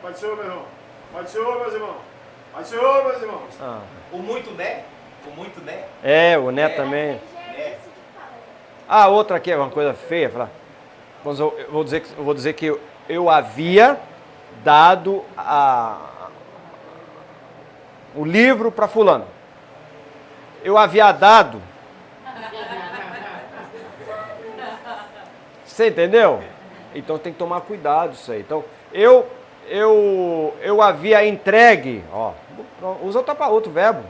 [SPEAKER 7] Pai do Senhor, meu irmão. Pai do Senhor, meus irmãos. Pai do Senhor, meus irmãos.
[SPEAKER 2] O muito né?
[SPEAKER 1] O né também.
[SPEAKER 6] Já é isso que fala.
[SPEAKER 1] Outra aqui é uma coisa feia, falar. Eu vou dizer que eu havia dado o livro para fulano. Eu havia dado. Você entendeu? Então tem que tomar cuidado isso aí. Então, eu havia entregue, ó, usa outro verbo.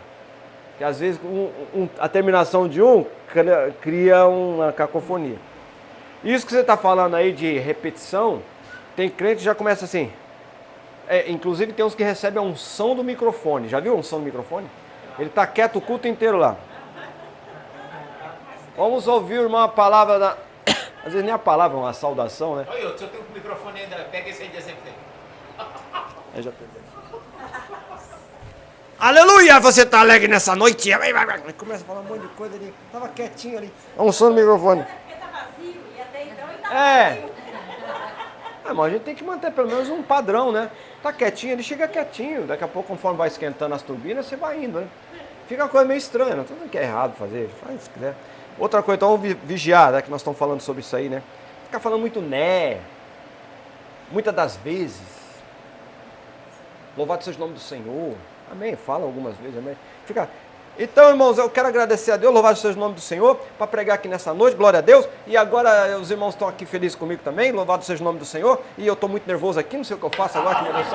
[SPEAKER 1] Que às vezes a terminação de cria uma cacofonia. Isso que você está falando aí de repetição, tem crente que já começa assim. Inclusive tem uns que recebem a unção do microfone. Já viu a unção do microfone? Ele está quieto o culto inteiro lá. Vamos ouvir, irmão, a palavra da... Às vezes nem a palavra, uma saudação, né?
[SPEAKER 2] Olha, se eu tenho um microfone ainda, pega esse aí de exemplo aí.
[SPEAKER 1] Aí já perdeu. Aleluia, você está alegre nessa noite? Aí começa a falar um monte de coisa ali. Estava quietinho ali. A unção do microfone.
[SPEAKER 5] Porque tá vazio, e até então ele tá vazio.
[SPEAKER 1] Mas a gente tem que manter pelo menos um padrão, né? Tá quietinho, ele chega quietinho. Daqui a pouco, conforme vai esquentando as turbinas, você vai indo, né? Fica uma coisa meio estranha, não tudo que é errado fazer, faz se quiser. Outra coisa, então vamos vigiar, né? Que nós estamos falando sobre isso aí, né? Ficar falando muito né. Muitas das vezes. Louvado seja o nome do Senhor. Amém. Fala algumas vezes, amém. Fica... Então, irmãos, eu quero agradecer a Deus, louvado seja o nome do Senhor, para pregar aqui nessa noite, glória a Deus. E agora os irmãos estão aqui felizes comigo também, louvado seja o nome do Senhor. E eu estou muito nervoso aqui, não sei o que eu faço agora. Que meu Deus.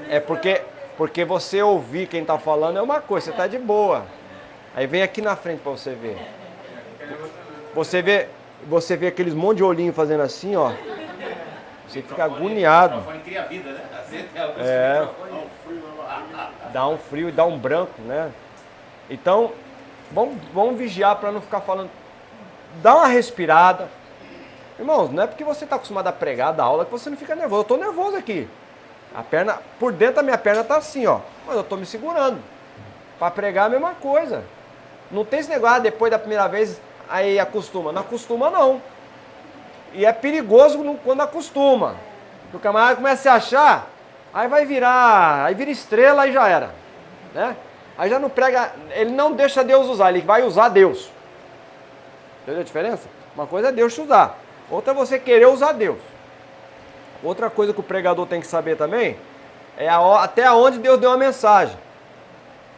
[SPEAKER 1] É porque Porque você ouvir quem está falando é uma coisa, você está de boa. Aí vem aqui na frente para você ver. Você vê aqueles monte de olhinho fazendo assim, ó. Você fica agoniado.
[SPEAKER 2] O microfone cria vida, né? Às vezes tem alguns
[SPEAKER 1] É.
[SPEAKER 2] microfones.
[SPEAKER 1] Dá um frio e dá um branco, né? Então, vamos vigiar para não ficar falando. Dá uma respirada. Irmãos, não é porque você está acostumado a pregar, dar aula, que você não fica nervoso. Eu estou nervoso aqui. A perna, por dentro da minha perna está assim, ó. Mas eu estou me segurando. Para pregar a mesma coisa. Não tem esse negócio, depois da primeira vez, aí acostuma. Não acostuma, não. E é perigoso quando acostuma. Porque o camarada começa a se achar, aí vai virar, aí vira estrela, aí já era. Né? Aí já não prega, ele não deixa Deus usar, ele vai usar Deus. Entendeu a diferença? Uma coisa é Deus te usar, outra é você querer usar Deus. Outra coisa que o pregador tem que saber também é até onde Deus deu a mensagem.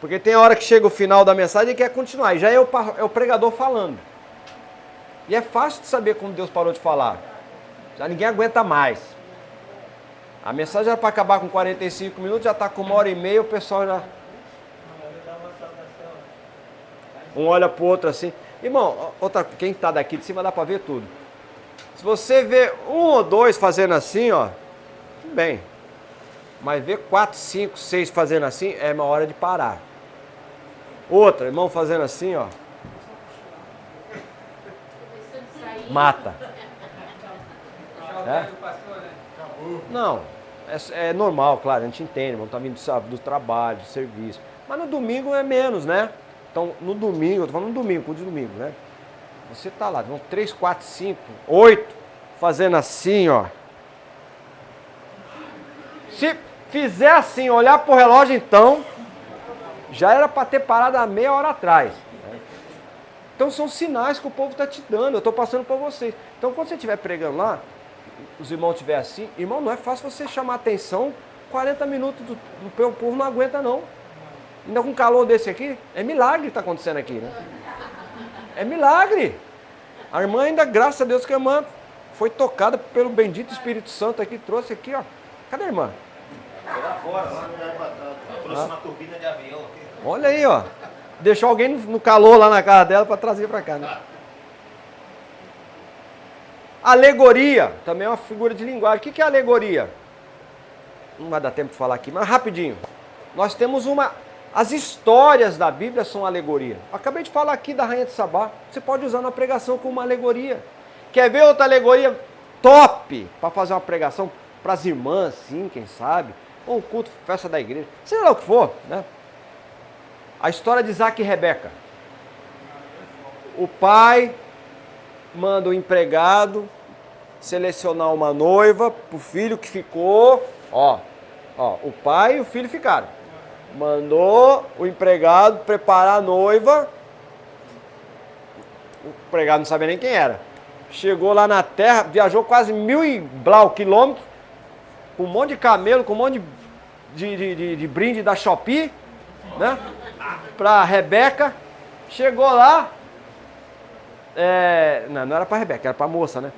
[SPEAKER 1] Porque tem hora que chega o final da mensagem e quer continuar, e já é o pregador falando. E é fácil de saber quando Deus parou de falar. Já ninguém aguenta mais. A mensagem era para acabar com 45 minutos, já está com 1h30, o pessoal já... Um olha para o outro assim. Irmão, quem está daqui de cima dá para ver tudo. Se você vê um ou dois fazendo assim, ó, tudo bem. Mas ver 4, 5, 6 fazendo assim, é uma hora de parar. Outra, irmão fazendo assim, ó. Mata. É? Não, é normal, claro, a gente entende, irmão, tá vindo do trabalho, do serviço. Mas no domingo é menos, né? Então, no domingo, eu tô falando no domingo, culto de domingo, né? Você tá lá, vão 3, 4, 5, 8, fazendo assim, ó. Se fizer assim, olhar pro relógio, então, já era para ter parado há meia hora atrás. Então são sinais que o povo está te dando, eu estou passando para vocês. Então quando você estiver pregando lá, os irmãos estiverem assim, irmão, não é fácil você chamar atenção, 40 minutos o povo não aguenta não. Ainda com um calor desse aqui, é milagre que está acontecendo aqui, né? É milagre. A irmã ainda, graças a Deus que a irmã foi tocada pelo bendito Espírito Santo aqui, trouxe aqui, ó. Cadê a irmã?
[SPEAKER 2] Foi lá fora, lá. Trouxe uma turbina de avião aqui.
[SPEAKER 1] Olha aí, ó. Deixou alguém no calor lá na casa dela para trazer para cá, né? Alegoria, também é uma figura de linguagem. O que é alegoria? Não vai dar tempo de falar aqui, mas rapidinho. Nós temos as histórias da Bíblia são alegoria. Acabei de falar aqui da Rainha de Sabá. Você pode usar na pregação como uma alegoria. Quer ver outra alegoria top para fazer uma pregação para as irmãs, sim, quem sabe? Ou um culto, festa da igreja, seja lá o que for, né? A história de Isaac e Rebeca. O pai manda o empregado selecionar uma noiva para o filho que ficou. Ó, o pai e o filho ficaram. Mandou o empregado preparar a noiva. O empregado não sabia nem quem era. Chegou lá na terra, viajou quase 1000 e blau quilômetros, com um monte de camelo, com um monte de brinde da Shopee, né? Pra Rebeca, chegou lá, não era pra Rebeca, era pra moça, né?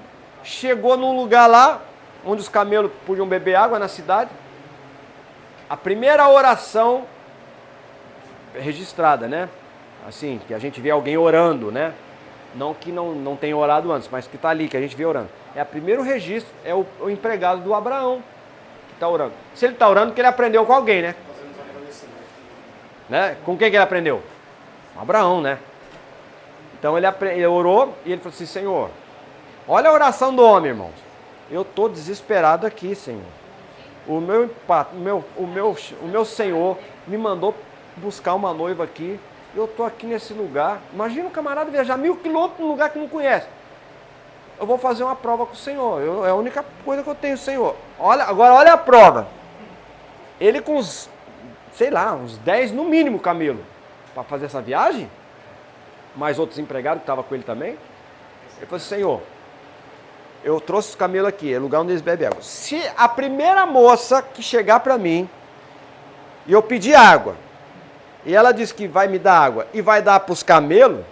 [SPEAKER 1] Chegou num lugar lá, onde os camelos podiam beber água na cidade. A primeira oração registrada, né? Assim, que a gente vê alguém orando, né? Não que não tenha orado antes, mas que está ali, que a gente vê orando. É o primeiro registro, é o empregado do Abraão que está orando. Se ele está orando, porque ele aprendeu com alguém, né? Com quem que ele aprendeu? Abraão, né? Então ele orou e ele falou assim: Senhor, olha a oração do homem, irmãos. Eu estou desesperado aqui, Senhor. O meu Senhor me mandou buscar uma noiva aqui. Eu estou aqui nesse lugar. Imagina um camarada viajar 1000 quilômetros num lugar que não conhece. Eu vou fazer uma prova com o Senhor. É a única coisa que eu tenho, Senhor. Agora olha a prova. Ele com uns 10 no mínimo camelo para fazer essa viagem, mais outros empregados que estavam com ele também. Ele falou assim: Senhor, eu trouxe os camelos aqui, é o lugar onde eles bebem água. Se a primeira moça que chegar para mim e eu pedir água, e ela diz que vai me dar água e vai dar para os camelos,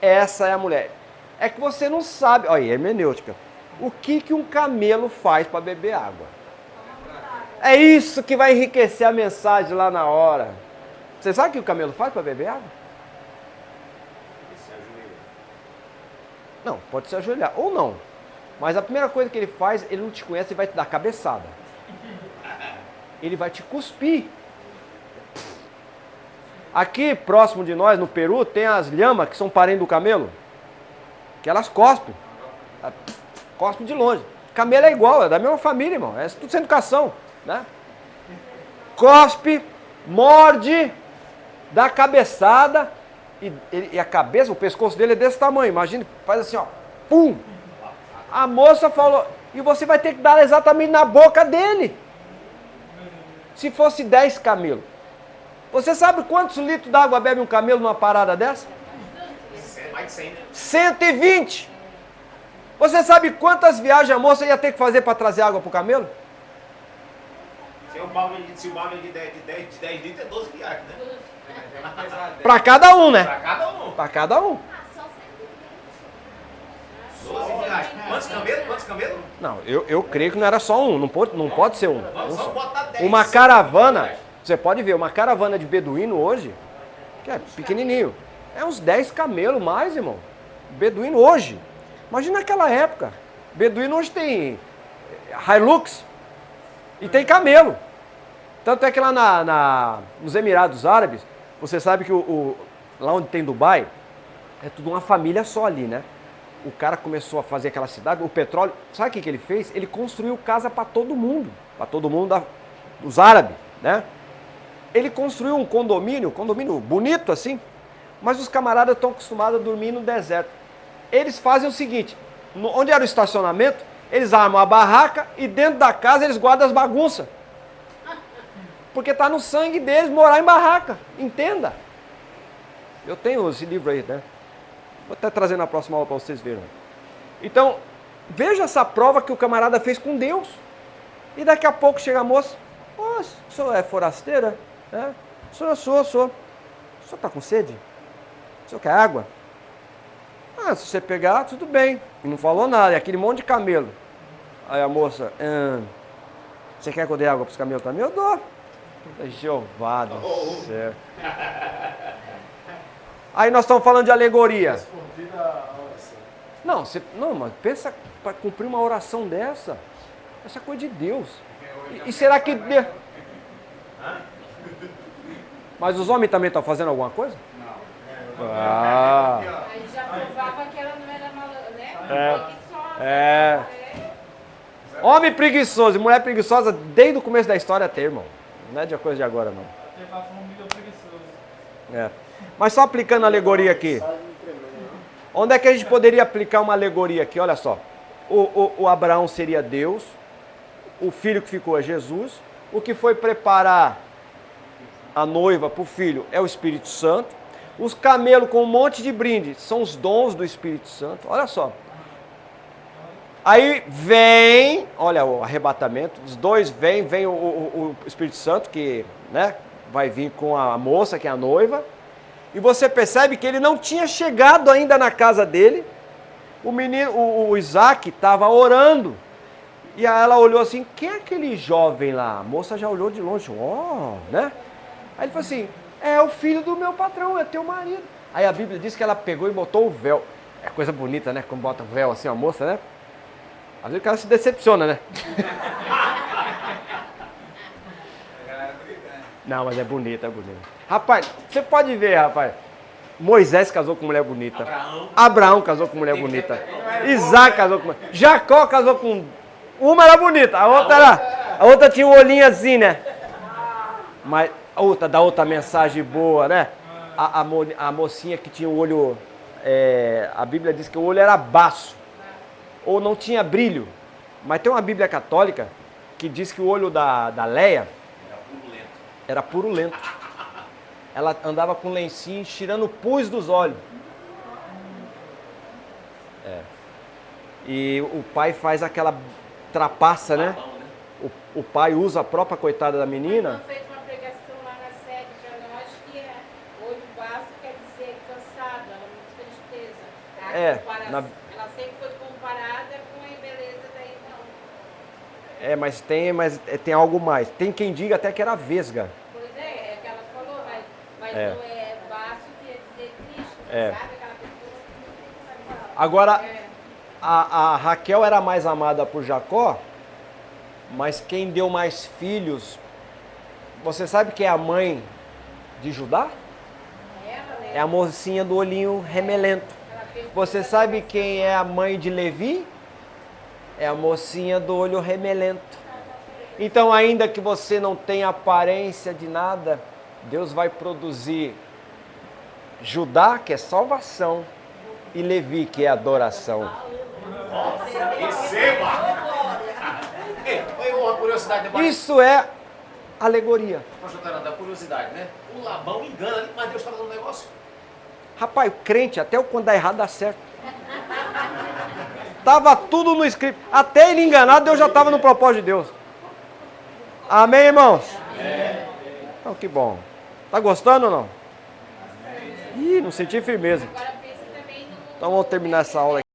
[SPEAKER 1] essa é a mulher. É que você não sabe, olha aí, hermenêutica, o que um camelo faz para beber água. É isso que vai enriquecer a mensagem lá na hora. Você sabe o que o camelo faz para beber água?
[SPEAKER 2] Esse ajoelho.
[SPEAKER 1] Não, pode se ajoelhar ou não. Mas a primeira coisa que ele faz, ele não te conhece e vai te dar cabeçada. Ele vai te cuspir. Aqui, próximo de nós, no Peru, tem as lhamas que são parentes do camelo. Que elas cospem. Cospem de longe. Camelo é igual, é da mesma família, irmão. É tudo sem educação, né? Cospe, morde, dá cabeçada. E a cabeça, o pescoço dele é desse tamanho. Imagina, faz assim, ó. Pum! A moça falou, e você vai ter que dar exatamente na boca dele. Se fosse 10 camelos. Você sabe quantos litros d'água bebe um camelo numa parada dessa?
[SPEAKER 2] Mais de 100, né?
[SPEAKER 1] 120. Você sabe quantas viagens a moça ia ter que fazer para trazer água para o camelo?
[SPEAKER 2] Se o balde de 10 litros é 12 viagens, né?
[SPEAKER 1] Para cada um, né?
[SPEAKER 2] Pra cada um.
[SPEAKER 1] Para cada um.
[SPEAKER 6] Ah, só 120.
[SPEAKER 2] 12 viagens. Quantos camelos?
[SPEAKER 1] Não, eu creio que não era só um, não pode ser um.
[SPEAKER 2] Vamos botar 10.
[SPEAKER 1] Uma caravana, você pode ver, uma caravana de beduíno hoje, que é pequenininho, é uns 10 camelos mais, irmão. Beduíno hoje. Imagina naquela época. Beduíno hoje tem Hilux e tem camelo. Tanto é que lá nos Emirados Árabes, você sabe que lá onde tem Dubai, é tudo uma família só ali, né? O cara começou a fazer aquela cidade, o petróleo, sabe o que ele fez? Ele construiu casa para todo mundo dos árabes, né? Ele construiu um condomínio bonito assim, mas os camaradas estão acostumados a dormir no deserto. Eles fazem o seguinte, onde era o estacionamento, eles armam a barraca e dentro da casa eles guardam as bagunças. Porque está no sangue deles morar em barraca, entenda. Eu tenho esse livro aí, né? Vou até trazer na próxima aula para vocês verem. Então, veja essa prova que o camarada fez com Deus. E daqui a pouco chega a moça. Ô, o senhor é forasteira? É? Sou. O senhor está com sede? O senhor quer água? Ah, se você pegar, tudo bem. E não falou nada, é aquele monte de camelo. Aí a moça, você quer que eu dê água para os camelos também? Eu dou. Jeová do céu. Aí nós estamos falando de alegoria.
[SPEAKER 7] Respondida a oração.
[SPEAKER 1] Não, mas pensa para cumprir uma oração dessa. Essa é coisa de Deus. E será que... Mas os homens também estão fazendo alguma coisa? Não. Ah.
[SPEAKER 8] Aí já provava que ela não era né? Preguiçosa.
[SPEAKER 1] Homem preguiçoso e mulher preguiçosa desde o começo da história até, irmão. Não é de coisa de agora, não.
[SPEAKER 3] Até pra família preguiçoso.
[SPEAKER 1] É. Mas só aplicando a alegoria aqui. Onde é que a gente poderia aplicar uma alegoria aqui? Olha só. O Abraão seria Deus. O filho que ficou é Jesus. O que foi preparar a noiva para o filho é o Espírito Santo. Os camelos com um monte de brinde são os dons do Espírito Santo. Olha só. Aí vem, olha o arrebatamento, os dois vem o Espírito Santo, que, né, vai vir com a moça, que é a noiva. E você percebe que ele não tinha chegado ainda na casa dele. O menino, o Isaac, estava orando. E aí ela olhou assim, quem é aquele jovem lá? A moça já olhou de longe, né? Aí ele falou assim, é o filho do meu patrão, é teu marido. Aí a Bíblia diz que ela pegou e botou o véu. É coisa bonita, né? Quando bota o véu assim, a moça, né? Às vezes o cara se decepciona, né? Não, mas é bonita, é bonita. Rapaz, você pode ver, rapaz. Moisés casou com mulher bonita. Abraão casou com mulher bonita. Isaac casou com mulher. Jacó casou com... Uma era bonita, a outra tinha um olhinho assim, né? Mas da outra mensagem boa, né? A mocinha que tinha o olho... a Bíblia diz que o olho era baço. Ou não tinha brilho. Mas tem uma Bíblia católica que diz que o olho da Leia era purulento. Ela andava com lencinho tirando o pus dos olhos. E o pai faz aquela trapaça, né? O pai usa a própria coitada da menina.
[SPEAKER 8] Ela fez uma pregação lá na sede para nós que olho baço quer dizer cansado, ela muita tristeza. Ela sempre foi comparada com a beleza da irmã.
[SPEAKER 1] mas tem algo mais. Tem quem diga até que era vesga.
[SPEAKER 8] Pois é que ela falou, mas
[SPEAKER 1] É.
[SPEAKER 8] não é baço, quer dizer Cristo,
[SPEAKER 1] É.
[SPEAKER 8] sabe? Aquela pessoa.
[SPEAKER 1] Agora,
[SPEAKER 8] É.
[SPEAKER 1] a Raquel era mais amada por Jacó, mas quem deu mais filhos, você sabe quem é a mãe de Judá?
[SPEAKER 8] Ela, né?
[SPEAKER 1] É a mocinha do olhinho remelento.
[SPEAKER 8] Ela fez
[SPEAKER 1] Você sabe quem é a mãe de Levi? É a mocinha do olho remelento. Então, ainda que você não tenha aparência de nada, Deus vai produzir Judá, que é salvação, e Levi, que é adoração.
[SPEAKER 2] Receba! Ei, uma curiosidade, depois.
[SPEAKER 1] Isso é alegoria.
[SPEAKER 2] Pastor Taranda, curiosidade, né? O Labão engana ali, mas Deus está fazendo um negócio.
[SPEAKER 1] Rapaz, crente, até quando dá errado dá certo. Tava tudo no script. Até ele enganar, Deus já estava no propósito de Deus. Amém, irmãos? Então, que bom. Tá gostando ou não? Ih, não senti firmeza.
[SPEAKER 8] Agora pensa também no.
[SPEAKER 1] Então vamos terminar essa aula aqui.